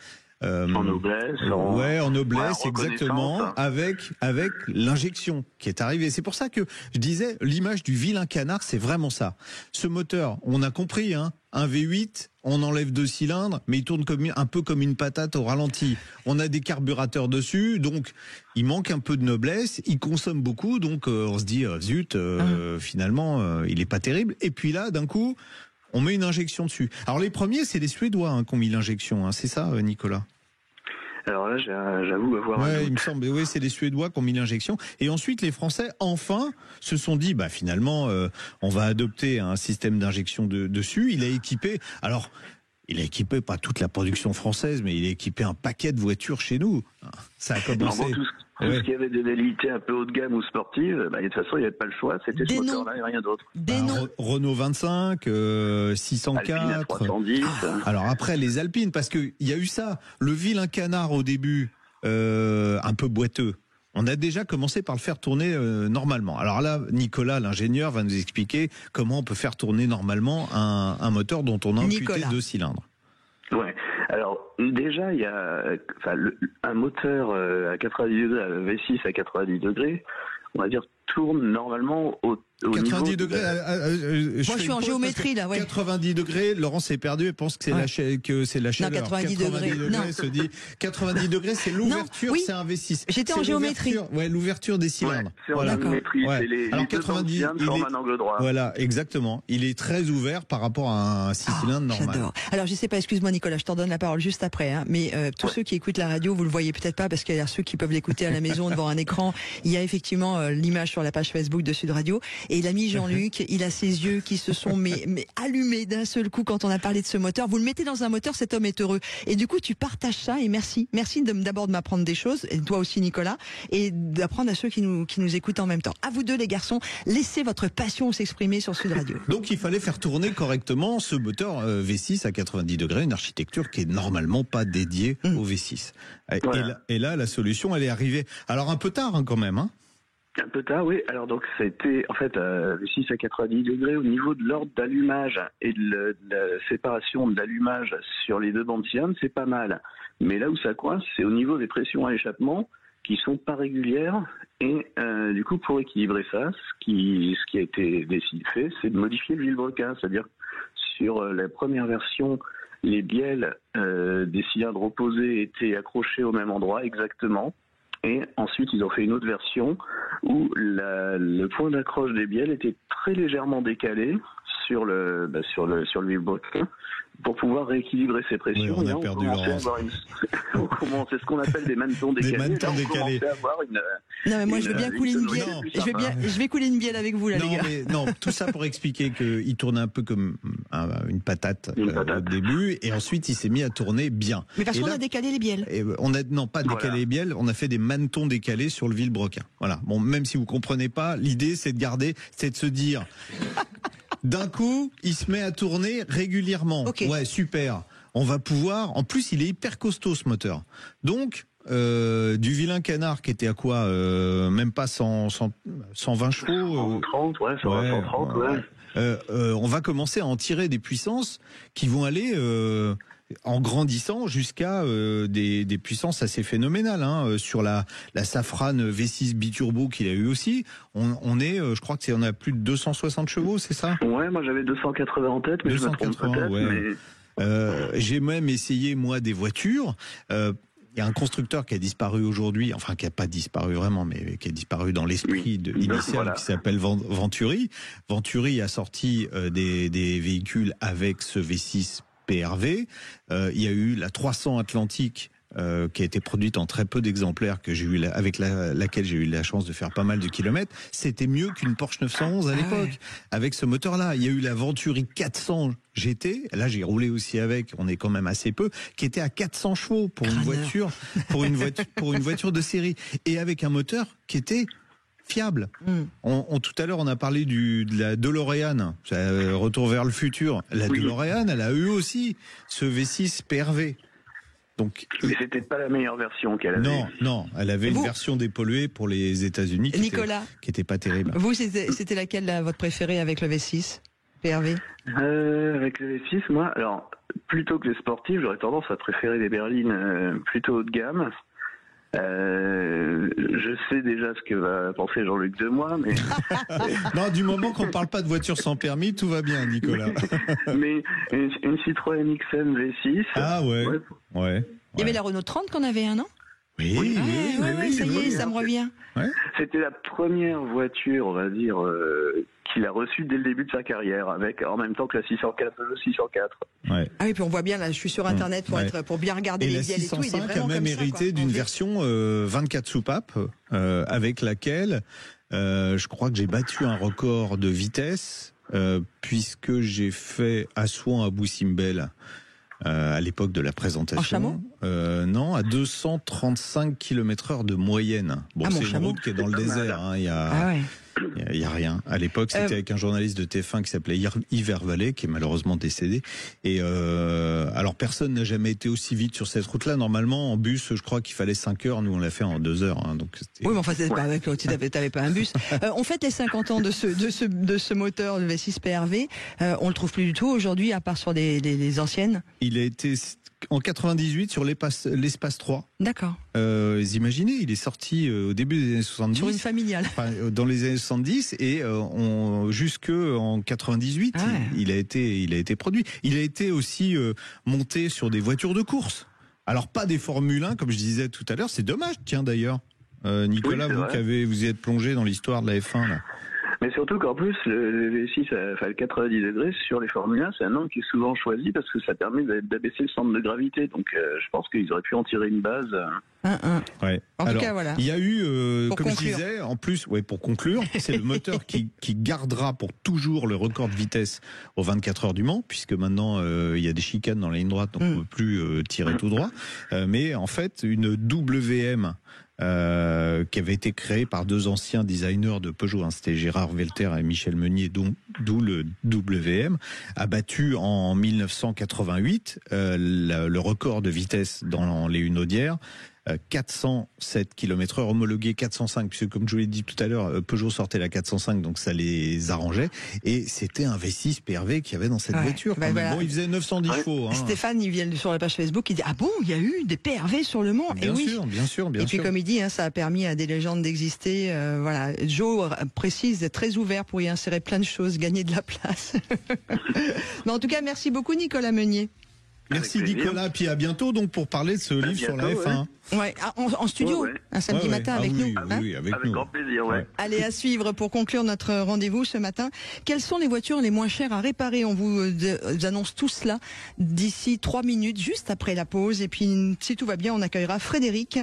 en noblesse. En noblesse, exactement, avec l'injection qui est arrivée. C'est pour ça que je disais, l'image du vilain canard, c'est vraiment ça. Ce moteur, on a compris, hein, un V8, on enlève 2 cylindres, mais il tourne un peu comme une patate au ralenti. On a des carburateurs dessus, donc il manque un peu de noblesse, il consomme beaucoup, donc on se dit, zut, finalement, il est pas terrible. Et puis là, d'un coup, on met une injection dessus. Alors les premiers, c'est les Suédois hein, qui ont mis l'injection, hein. C'est ça, Nicolas? Alors là, j'avoue avoir un doute. Il me semble, oui, c'est les Suédois qui ont mis l'injection. Et ensuite, les Français, enfin, se sont dit, bah finalement, on va adopter un système d'injection dessus. Il a équipé, pas toute la production française, mais il a équipé un paquet de voitures chez nous. Ça a commencé. Tout ce qui avait des velléités un peu haut de gamme ou sportives, de toute façon, il n'y avait pas le choix. C'était ce moteur-là et rien d'autre. Renault 25, 604. Alpine 310. Alors après, les Alpines, parce qu'il y a eu ça. Le vilain canard au début, un peu boiteux. On a déjà commencé par le faire tourner normalement. Alors là, Nicolas, l'ingénieur, va nous expliquer comment on peut faire tourner normalement un moteur dont on a amputé 2 cylindres. Ouais. Alors déjà, il y a un moteur à 90 degrés, V6 à 90 degrés, on va dire tourne normalement au 90 degrés. Moi, je suis en géométrie là. Ouais. 90 degrés. Laurent s'est perdu et pense que c'est la chaleur. Non, 90 degrés. Non. Se dit 90 degrés, c'est l'ouverture. C'est un V6. J'étais en géométrie. Ouais, l'ouverture des cylindres. Ouais, c'est en géométrie. Ouais. C'est les alors 90 cylindres forment un angle droit. Voilà, exactement. Il est très ouvert par rapport à un 6 cylindres normal. J'adore. Alors je sais pas, excuse-moi Nicolas, je t'en donne la parole juste après. Hein, mais tous ceux qui écoutent la radio, vous le voyez peut-être pas parce qu'il y a ceux qui peuvent l'écouter à la maison devant un écran. Il y a effectivement l'image sur la page Facebook de Sud Radio et l'ami Jean-Luc. Il a ses yeux qui se sont mais allumés d'un seul coup quand on a parlé de ce moteur. Vous le mettez dans un moteur, cet homme est heureux. Et du coup, tu partages ça et merci d'abord de m'apprendre des choses, et toi aussi Nicolas, et d'apprendre à ceux qui nous écoutent en même temps. À vous deux les garçons, laissez votre passion s'exprimer sur Sud Radio. Donc il fallait faire tourner correctement ce moteur V6 à 90 degrés, une architecture qui est normalement pas dédiée au V6. Voilà. Et là, la solution, elle est arrivée. Alors un peu tard quand même, hein. Un peu tard, oui. Alors donc c'était en fait le 6 à 90 degrés au niveau de l'ordre d'allumage et de la séparation de l'allumage sur les 2 bandes cylindres, c'est pas mal. Mais là où ça coince, c'est au niveau des pressions à échappement qui sont pas régulières et du coup pour équilibrer ça, ce qui a été fait, c'est de modifier le vilebrequin, c'est-à-dire sur la première version, les bielles des cylindres opposés étaient accrochés au même endroit exactement. Et ensuite, ils ont fait une autre version où le point d'accroche des bielles était très légèrement décalé sur le vilebrequin pour pouvoir rééquilibrer ses pressions. Oui, on a perdu Laurence. C'est ce qu'on appelle des manetons décalés. Des manetons décalés. Non, mais moi, je veux bien couler une bielle. Je vais couler une bielle avec vous, là, les gars. Non, tout ça pour expliquer qu'il tournait un peu comme une patate au début, et ensuite, il s'est mis à tourner bien. Mais parce qu'on a décalé les bielles. Pas décalé les bielles, on a fait des manetons décalés sur le vilebrequin. Voilà. Bon, même si vous comprenez pas, l'idée, c'est de se dire... D'un coup, il se met à tourner régulièrement. Okay. Ouais, super. On va pouvoir... En plus, il est hyper costaud, ce moteur. Donc, du vilain canard qui était à quoi même pas 120 chevaux 130, 130, ouais. On va commencer à en tirer des puissances qui vont aller... en grandissant jusqu'à des puissances assez phénoménales hein. Sur la Safran V6 biturbo qu'il a eu aussi, on est, je crois que on a plus de 260 chevaux, c'est ça? Ouais, moi j'avais 280 en tête, mais 280, je me trompe peut-être. Ouais. Mais... j'ai même essayé moi des voitures. Il y a un constructeur qui a disparu aujourd'hui, enfin qui n'a pas disparu vraiment, mais qui a disparu dans l'esprit initial, qui s'appelle Venturi. Venturi a sorti des véhicules avec ce V6 PRV. Il y a eu la 300 Atlantique qui a été produite en très peu d'exemplaires que j'ai eu avec laquelle j'ai eu la chance de faire pas mal de kilomètres. C'était mieux qu'une Porsche 911 à l'époque avec ce moteur-là. Il y a eu la Venturi 400 GT. Là, j'ai roulé aussi avec. On est quand même assez peu, qui était à 400 chevaux pour une voiture, pour une voiture de série, et avec un moteur qui était fiable. Tout à l'heure, on a parlé de la DeLorean, Retour vers le futur. La DeLorean, elle a eu aussi ce V6 PRV. Donc, mais c'était pas la meilleure version qu'elle avait. Non, elle avait une version dépolluée pour les États-Unis qui était pas terrible. Vous, c'était laquelle votre préférée avec le V6 PRV? Avec le V6, moi, alors plutôt que les sportifs, j'aurais tendance à préférer les berlines plutôt haut de gamme. Je sais déjà ce que va penser Jean-Luc de moi, mais non, du moment qu'on ne parle pas de voiture sans permis, tout va bien, Nicolas. mais une Citroën XM V6. Ah ouais. Il y avait la Renault 30 qu'on avait un an. Oui, ça y est, ça me revient. Ouais. C'était la première voiture, on va dire, qu'il a reçue dès le début de sa carrière, avec en même temps que la 604, le 604. Ouais. Ah oui, puis on voit bien, là, je suis sur Internet pour bien regarder les ailes et tout. Et la 605 a même hérité d'une version 24 soupapes, avec laquelle je crois que j'ai battu un record de vitesse, puisque j'ai fait Assouan à Boussimbel. À l'époque de la présentation. En chameau ? Non, à 235 km/h de moyenne. Bon, c'est une route qui est dans le désert. Hein, il y a rien. À l'époque, c'était avec un journaliste de TF1 qui s'appelait Yves Hervalet, qui est malheureusement décédé. Et alors, personne n'a jamais été aussi vite sur cette route-là. Normalement, en bus, je crois qu'il fallait 5 heures. Nous, on l'a fait en 2 heures. Hein, donc oui, mais enfin, c'est pas avec l'autre. T'avais pas un bus. On fête les 50 ans de ce moteur, le V6 PRV. On le trouve plus du tout aujourd'hui, à part sur des anciennes. Il a été en 98 sur l'espace 3. D'accord. Vous imaginez, il est sorti au début des années 70. Sur une familiale. Dans les années 70 et jusque en 98, il a été produit. Il a été aussi monté sur des voitures de course. Alors pas des Formule 1 comme je disais tout à l'heure. C'est dommage, tiens d'ailleurs. Nicolas, vous y êtes plongé dans l'histoire de la F1 là. Mais surtout qu'en plus, le V6, le 90 degrés sur les Formule 1, c'est un angle qui est souvent choisi parce que ça permet d'abaisser le centre de gravité. Donc, je pense qu'ils auraient pu en tirer une base. Ouais. En tout cas, voilà. Il y a eu, comme conclure. je disais, en plus, pour conclure, c'est le moteur qui gardera pour toujours le record de vitesse aux 24 heures du Mans, puisque maintenant, il y a des chicanes dans la ligne droite, donc on ne peut plus tirer tout droit. Mais en fait, une WM qui avait été créé par 2 anciens designers de Peugeot, c'était Gérard Velter et Michel Meunier, d'où le WM, a battu en 1988 le record de vitesse dans les Hunaudières. 407 km/h, homologué 405, puisque comme je vous l'ai dit tout à l'heure, Peugeot sortait la 405, donc ça les arrangeait. Et c'était un V6 PRV qu'il y avait dans cette voiture. Bon, il faisait 910 chevaux. Hein. Stéphane, il vient sur la page Facebook, il dit ah bon, il y a eu des PRV sur le Mans. Bien sûr. Et puis comme il dit, ça a permis à des légendes d'exister. Voilà, Joe précise, très ouvert pour y insérer plein de choses, gagner de la place. Mais en tout cas, merci beaucoup Nicolas Meunier. Merci Nicolas, puis à bientôt donc pour parler de ce livre sur la F1. Ouais, en studio, un samedi matin avec nous. Oui, avec nous. Grand plaisir, Allez, à suivre pour conclure notre rendez-vous ce matin. Quelles sont les voitures les moins chères à réparer? On vous annonce tout cela d'ici 3 minutes, juste après la pause. Et puis, si tout va bien, on accueillera Frédéric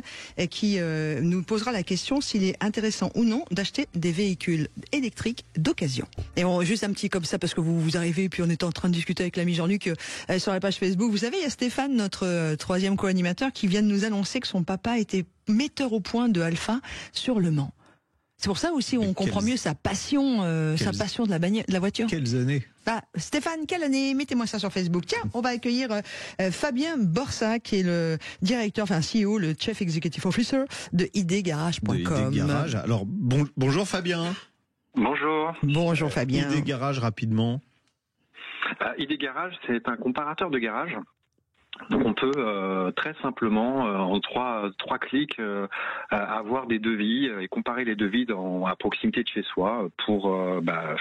qui nous posera la question s'il est intéressant ou non d'acheter des véhicules électriques d'occasion. Et juste un petit comme ça, parce que vous arrivez, puis on est en train de discuter avec l'ami Jean-Luc sur la page Facebook. Vous savez, il y a Stéphane, notre 3e co-animateur, qui vient de nous annoncer que son papa était metteur au point de Alpha sur Le Mans. C'est pour ça aussi on comprend mieux sa passion de la voiture. Quelles années? Stéphane, quelle année? Mettez-moi ça sur Facebook. Tiens, on va accueillir Fabien Borsa, qui est le directeur, CEO, le Chief Executive Officer de idgarage.com. Garage. Alors, bonjour Fabien. Bonjour. Bonjour Fabien. ID Garage rapidement. ID Garage, c'est un comparateur de garage. Donc on peut très simplement en trois clics avoir des devis et comparer les devis à proximité de chez soi pour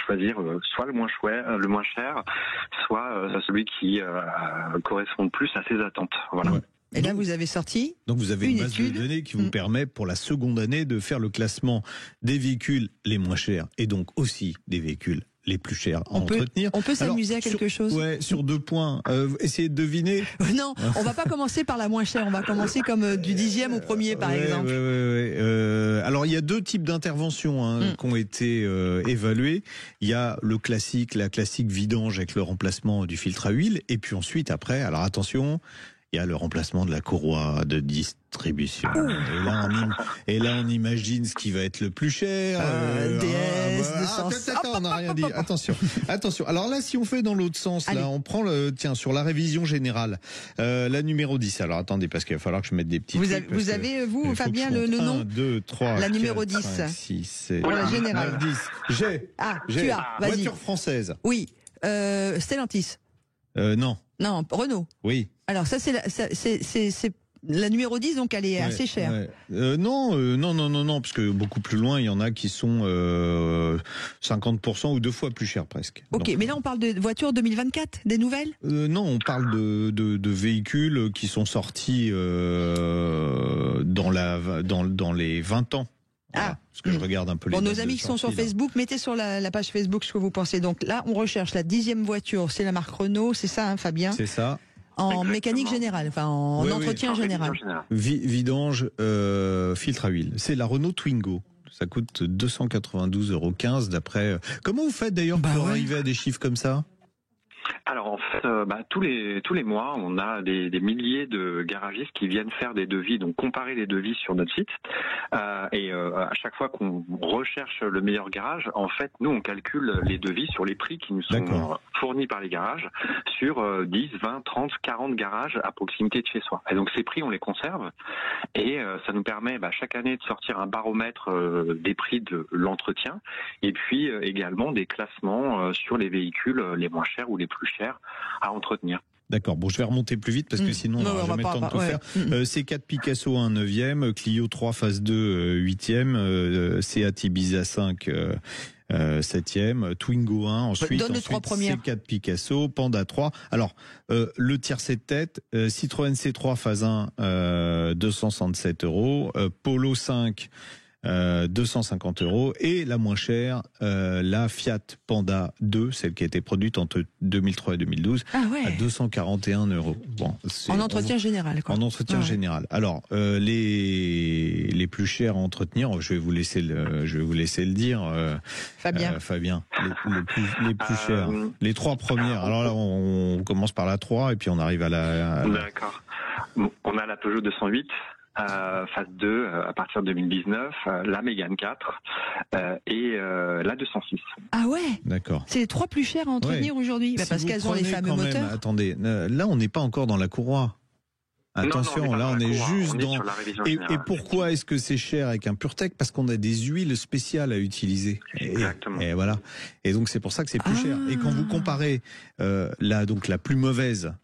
choisir soit le moins cher, soit celui qui correspond le plus à ses attentes. Voilà. Ouais. Et là, vous avez sorti. Donc, vous avez une base de données qui vous permet, pour la seconde année, de faire le classement des véhicules les moins chers et donc aussi des véhicules les plus chers à entretenir. On peut s'amuser à quelque chose. Ouais, sur 2 points. Essayez de deviner. Non, on va pas commencer par la moins chère. On va commencer comme du 10e au premier, par exemple. Alors, il y a 2 types d'interventions qui ont été évaluées. Il y a la classique vidange avec le remplacement du filtre à huile. Et puis ensuite, après, alors attention, il y a le remplacement de la courroie de distribution. Et là, on imagine ce qui va être le plus cher. DS, 200. On n'a rien dit. Attention. Alors là, si on fait dans l'autre sens, là, on prend sur la révision générale, la numéro 10. Alors attendez, parce qu'il va falloir que je mette des petits. Vous avez, Fabien, le nom? 1, 2, 3. La numéro 10. 5, 6, 7. Pour la générale. 10. J'ai. Tu as. Vas-y. Voiture française. Oui. Stellantis. Non. Non, Renault. Oui. Alors ça, c'est la numéro 10, donc elle est assez chère. Non, parce que beaucoup plus loin, il y en a qui sont 50% ou 2 fois plus chers presque. Ok, donc, mais là on parle de voitures 2024, des nouvelles non, on parle de véhicules qui sont sortis dans les 20 ans. Voilà, parce que je regarde un peu les nos amis qui sont sur Facebook, mettez sur la page Facebook ce que vous pensez. Donc là, on recherche la 10e voiture, c'est la marque Renault, c'est ça, hein, Fabien ? C'est ça. En mécanique générale, enfin en entretien général. Vidange, filtre à huile. C'est la Renault Twingo. Ça coûte 292,15 € d'après. Comment vous faites d'ailleurs pour arriver à des chiffres comme ça ? Alors en fait, tous les mois, on a des milliers de garagistes qui viennent faire des devis, donc comparer les devis sur notre site. Et à chaque fois qu'on recherche le meilleur garage, en fait, nous on calcule les devis sur les prix qui nous sont fournis par les garages sur 10, 20, 30, 40 garages à proximité de chez soi. Et donc ces prix, on les conserve et ça nous permet chaque année de sortir un baromètre des prix de l'entretien et puis également des classements sur les véhicules les moins chers ou les plus chers à entretenir. D'accord, bon, je vais remonter plus vite parce que sinon on n'aura jamais le temps de tout faire. C4 Picasso 1 9e, Clio 3 phase 2 8e, Seat Ibiza 5 7e, Twingo 1, ensuite C4 Picasso, Panda 3. Alors, le tiercé de tête, Citroën C3 phase 1, 267 €, Polo 5, 250 € et la moins chère, la Fiat Panda 2, celle qui a été produite entre 2003 et 2012, à 241 €. Bon, en entretien général, quoi. En entretien général. Alors les plus chers à entretenir, je vais vous laisser le dire, Fabien. Les plus chers, les 3 premières. Alors là, on commence par la 3 et puis on arrive à la. D'accord. On a la Peugeot 208. Phase 2 à partir de 2019, la Mégane 4 et la 206. Ah ouais. D'accord. C'est les 3 plus chères à entretenir aujourd'hui, parce qu'elles ont les fameux moteurs. Attendez, là on n'est pas encore dans la courroie. Attention, non, là on est juste dans. Et pourquoi est-ce que c'est cher avec un PureTech ? Parce qu'on a des huiles spéciales à utiliser. Exactement. Et voilà. Et donc c'est pour ça que c'est plus cher. Et quand vous comparez donc la plus mauvaise,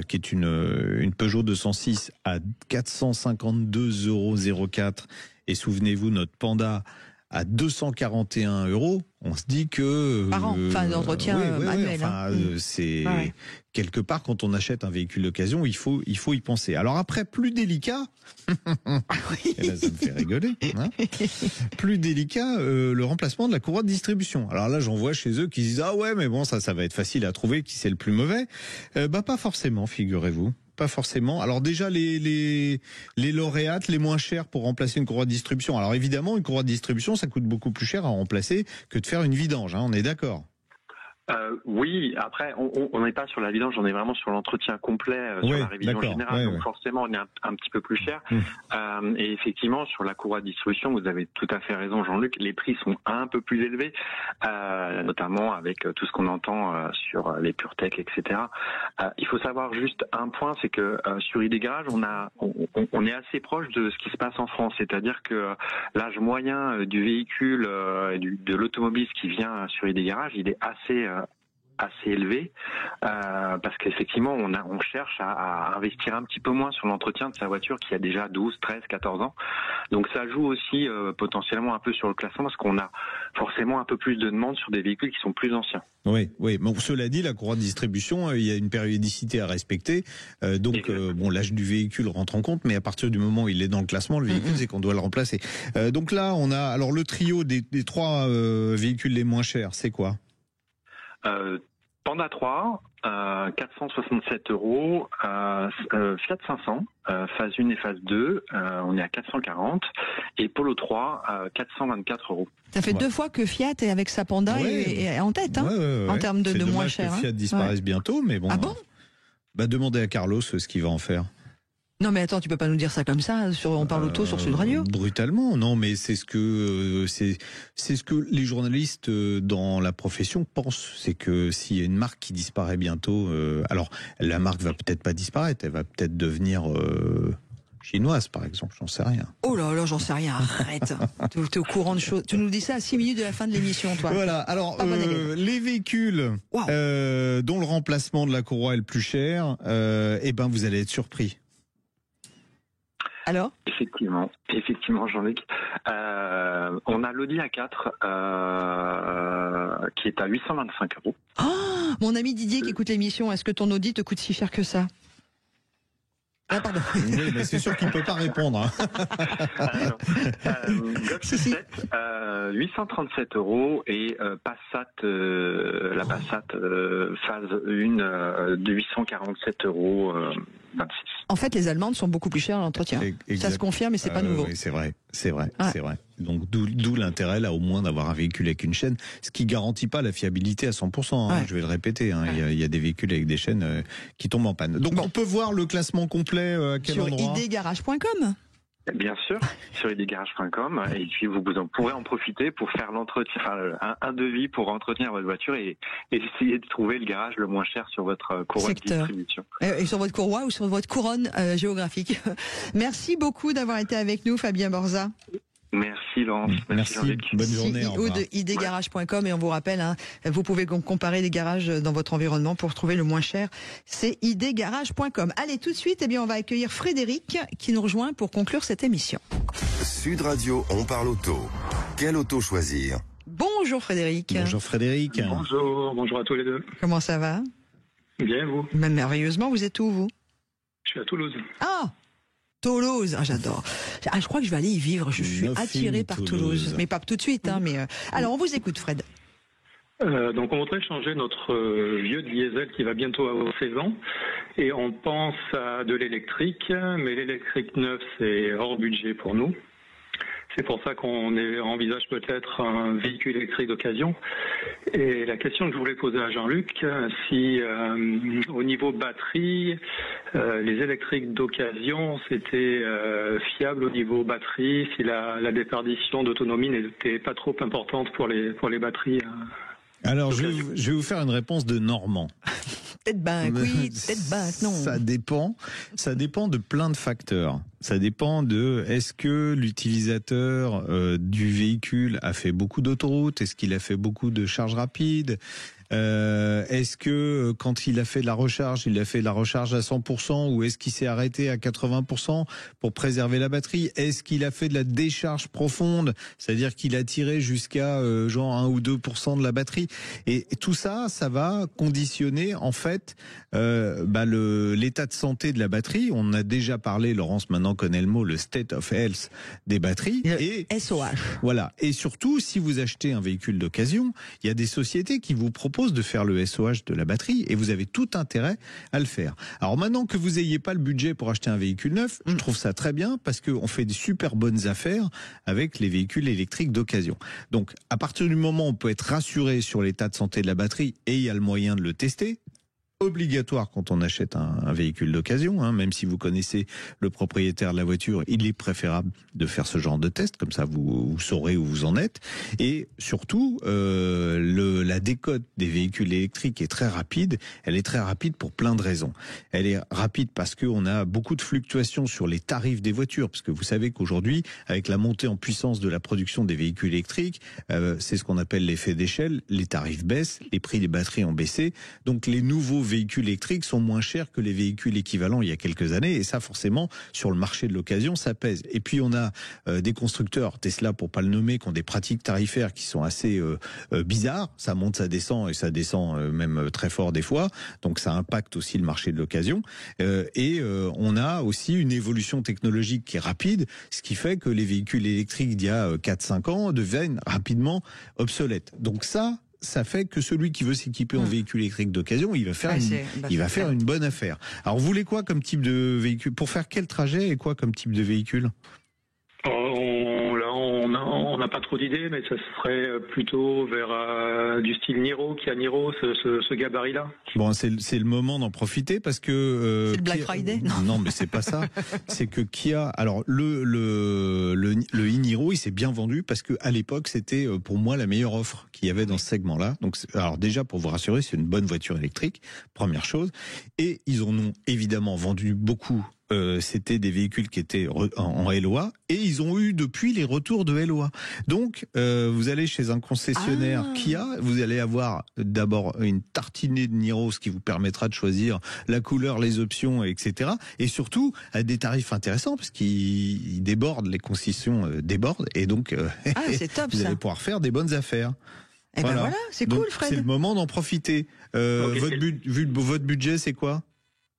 qui est une Peugeot 206 à 452,04 € et souvenez-vous notre Panda à 241 €, on se dit que par an, d'entretien manuel. C'est quelque part quand on achète un véhicule d'occasion, il faut y penser. Alors après, plus délicat, et là ça me fait rigoler, plus délicat, le remplacement de la courroie de distribution. Alors là, j'en vois chez eux qui disent mais bon ça va être facile à trouver qui c'est le plus mauvais. Pas forcément, figurez-vous. Pas forcément. Alors déjà les lauréates les moins chers pour remplacer une courroie de distribution. Alors évidemment une courroie de distribution ça coûte beaucoup plus cher à remplacer que de faire une vidange, on est d'accord. Oui, après, on n'est pas sur la vidange, on est vraiment sur l'entretien complet, sur la révision générale, donc forcément on est un petit peu plus cher. Et effectivement, sur la courroie de distribution, vous avez tout à fait raison Jean-Luc, les prix sont un peu plus élevés, notamment avec tout ce qu'on entend sur les PureTech, etc. Il faut savoir juste un point, c'est que sur ID Garage, on est assez proche de ce qui se passe en France, c'est-à-dire que l'âge moyen du véhicule, de l'automobiliste qui vient sur ID Garage, il est assez élevé parce qu'effectivement on cherche à investir un petit peu moins sur l'entretien de sa voiture qui a déjà 12, 13, 14 ans. Donc ça joue aussi potentiellement un peu sur le classement parce qu'on a forcément un peu plus de demandes sur des véhicules qui sont plus anciens. Oui. Bon, cela dit, la courroie de distribution, il y a une périodicité à respecter. Donc l'âge du véhicule rentre en compte, mais à partir du moment où il est dans le classement, le véhicule, c'est qu'on doit le remplacer. Donc là, on a alors le trio des 3 véhicules les moins chers, c'est quoi ? Panda 3, 467 €, Fiat 500, phase 1 et phase 2, on est à 440, et Polo 3, 424 €. Ça fait 2 fois que Fiat est avec sa Panda est en tête, en termes de moins cher. Que Fiat disparaisse bientôt, mais bon. Ah bon ? Demandez à Carlos ce qu'il va en faire. Non mais attends, tu peux pas nous dire ça comme ça. On parle auto sur Sud Radio. Brutalement, non, mais c'est ce que les journalistes dans la profession pensent. C'est que s'il y a une marque qui disparaît bientôt, alors la marque va peut-être pas disparaître, elle va peut-être devenir chinoise, par exemple, j'en sais rien. Oh là là, j'en sais rien, arrête. Tu es au courant de choses. Tu nous dis ça à 6 minutes de la fin de l'émission, toi. Voilà, alors les véhicules dont le remplacement de la courroie est le plus cher, vous allez être surpris. Alors ? Effectivement, Jean-Luc. On a l'Audi A4 qui est à 825 €. Oh, mon ami Didier qui écoute l'émission, est-ce que ton Audi te coûte si cher que ça ? Ah, pardon. Oui, mais c'est sûr qu'il ne peut pas répondre. Golf 7, 837 € et Passat, la Passat phase 1 de 847 €. 26. En fait, les Allemandes sont beaucoup plus chères à l'entretien. Exact. Ça se confirme, mais c'est pas nouveau. Oui, c'est vrai. Donc d'où l'intérêt là, au moins, d'avoir un véhicule avec une chaîne, ce qui garantit pas la fiabilité à 100%. Je vais le répéter. Il y a des véhicules avec des chaînes qui tombent en panne. Donc on peut voir le classement complet à quel endroit ? Sur idgarage.com. Bien sûr, sur idgarage.com, et puis vous en pourrez en profiter pour faire l'entretien, un devis pour entretenir votre voiture et essayer de trouver le garage le moins cher sur votre courroie de distribution. Et sur votre courroie ou sur votre couronne géographique. Merci beaucoup d'avoir été avec nous, Fabien Borza. Merci Laurence. Merci. Bonne journée. CEO de idgarage.com, et on vous rappelle, vous pouvez comparer les garages dans votre environnement pour trouver le moins cher. C'est idgarage.com. Allez, tout de suite, on va accueillir Frédéric qui nous rejoint pour conclure cette émission. Sud Radio, on parle auto. Quelle auto choisir ? Bonjour Frédéric. Bonjour Frédéric. Bonjour à tous les deux. Comment ça va ? Bien, vous ? Même merveilleusement, vous êtes où vous ? Je suis à Toulouse. Ah, Toulouse, j'adore. Je crois que je vais aller y vivre. Je suis attiré par Toulouse. Mais pas tout de suite. Alors, on vous écoute, Fred. Donc, on voudrait changer notre vieux diesel qui va bientôt avoir 16 ans. Et on pense à de l'électrique. Mais l'électrique neuf, c'est hors budget pour nous. C'est pour ça qu'on envisage peut-être un véhicule électrique d'occasion. Et la question que je voulais poser à Jean-Luc, si au niveau batterie, les électriques d'occasion, c'était fiable au niveau batterie, si la déperdition d'autonomie n'était pas trop importante pour les batteries. Alors, je vais vous faire une réponse de Normand. Peut-être peut-être non. Ça dépend de plein de facteurs. Ça dépend de est-ce que l'utilisateur du véhicule a fait beaucoup d'autoroutes, est-ce qu'il a fait beaucoup de charges rapides, est-ce que quand il a fait la recharge, il a fait la recharge à 100% ou est-ce qu'il s'est arrêté à 80% pour préserver la batterie? Est-ce qu'il a fait de la décharge profonde, c'est-à-dire qu'il a tiré jusqu'à genre 1 ou 2% de la batterie? Et tout ça, ça va conditionner en fait l'état de santé de la batterie. On a déjà parlé, Laurence maintenant connaît le mot, le state of health des batteries. Et SOH. Voilà. Et surtout, si vous achetez un véhicule d'occasion, il y a des sociétés qui vous proposent de faire le SOH de la batterie et vous avez tout intérêt à le faire. Alors maintenant que vous n'ayez pas le budget pour acheter un véhicule neuf, je trouve ça très bien parce qu'on fait des super bonnes affaires avec les véhicules électriques d'occasion. Donc à partir du moment où on peut être rassuré sur l'état de santé de la batterie et il y a le moyen de le tester, obligatoire quand on achète un véhicule d'occasion, même si vous connaissez le propriétaire de la voiture, il est préférable de faire ce genre de test, comme ça vous saurez où vous en êtes. Et surtout, la décote des véhicules électriques est très rapide. Elle est très rapide pour plein de raisons. Elle est rapide parce qu'on a beaucoup de fluctuations sur les tarifs des voitures, parce que vous savez qu'aujourd'hui, avec la montée en puissance de la production des véhicules électriques, c'est ce qu'on appelle l'effet d'échelle, les tarifs baissent, les prix des batteries ont baissé, donc les nouveaux véhicules électriques sont moins chers que les véhicules équivalents il y a quelques années, et ça forcément sur le marché de l'occasion ça pèse. Et puis on a des constructeurs, Tesla pour pas le nommer, qui ont des pratiques tarifaires qui sont assez bizarres, ça monte, ça descend et ça descend même très fort des fois, donc ça impacte aussi le marché de l'occasion, on a aussi une évolution technologique qui est rapide, ce qui fait que les véhicules électriques d'il y a 4-5 ans deviennent rapidement obsolètes. Donc ça fait que celui qui veut s'équiper en véhicule électrique d'occasion, il va faire une bonne affaire. Alors, vous voulez quoi comme type de véhicule? Pour faire quel trajet et quoi comme type de véhicule? On n'a pas trop d'idées, mais ça serait plutôt vers du style Niro, Kia Niro, ce gabarit-là. Bon, c'est le moment d'en profiter parce que c'est le Black Friday. Non, mais c'est pas ça. C'est que Kia, alors le e-Niro, il s'est bien vendu parce que à l'époque c'était pour moi la meilleure offre qu'il y avait dans ce segment-là. Donc, alors déjà pour vous rassurer, c'est une bonne voiture électrique, première chose. Et ils en ont évidemment vendu beaucoup c'était des véhicules qui étaient en LOA et ils ont eu depuis les retours de LOA. Donc vous allez chez un concessionnaire Kia, vous allez avoir d'abord une tartinée de Niro, ce qui vous permettra de choisir la couleur, les options, etc. Et surtout à des tarifs intéressants parce qu'ils débordent, les concessions débordent et donc c'est top, vous allez pouvoir faire des bonnes affaires. Eh ben voilà, c'est cool, Fred. C'est le moment d'en profiter. Votre budget, c'est quoi ?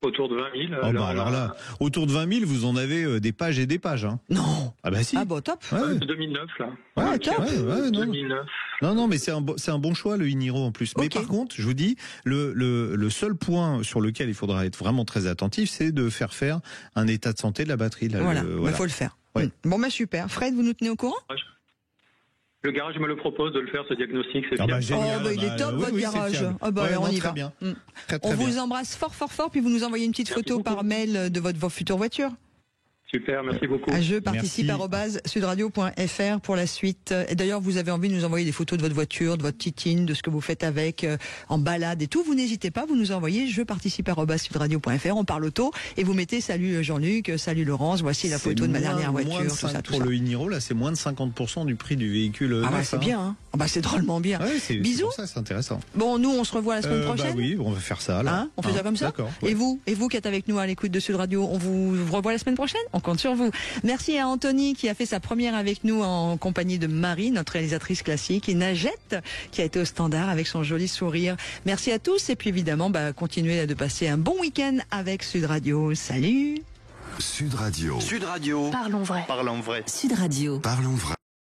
Autour de 20 000. Alors là, autour de 20 000, vous en avez des pages et des pages. Hein. Non. Ah bah si. Ah bah top. Ouais. 2009 là. Ouais, top. Ouais, 2009. Non, mais c'est un bon choix le e-Niro en plus. Mais par contre, je vous dis, le seul point sur lequel il faudra être vraiment très attentif, c'est de faire un état de santé de la batterie. Là, voilà, il faut le faire. Ouais. Bon bah super. Fred, vous nous tenez au courant ? Le garage me le propose de le faire, ce diagnostic, c'est bien. Il est top, votre garage. On y va. Bien. On vous embrasse fort, puis vous nous envoyez une petite photo par mail de votre future voiture. Super, merci beaucoup. Je participe @sudradio.fr pour la suite. Et d'ailleurs, vous avez envie de nous envoyer des photos de votre voiture, de votre titine, de ce que vous faites avec, en balade et tout. Vous n'hésitez pas, vous nous envoyez. Je participe @sudradio.fr. On parle auto et vous mettez salut Jean-Luc, salut Laurence. Voici la photo de ma dernière voiture. Tout ça. Pour le e-Niro, là, c'est moins de 50% du prix du véhicule. C'est bien. Hein. C'est drôlement bien. Ouais, Bisous. C'est intéressant. Bon, nous, on se revoit la semaine prochaine. Oui, on va faire ça. Là. On fait ça comme ça. D'accord. Ouais. Et vous qui êtes avec nous à l'écoute de Sud Radio, on vous revoit la semaine prochaine. On compte sur vous. Merci à Anthony qui a fait sa première avec nous en compagnie de Marie, notre réalisatrice classique, et Najette qui a été au standard avec son joli sourire. Merci à tous et puis évidemment, continuez de passer un bon week-end avec Sud Radio. Salut. Sud Radio. Parlons vrai. Parlons vrai. Sud Radio. Parlons vrai.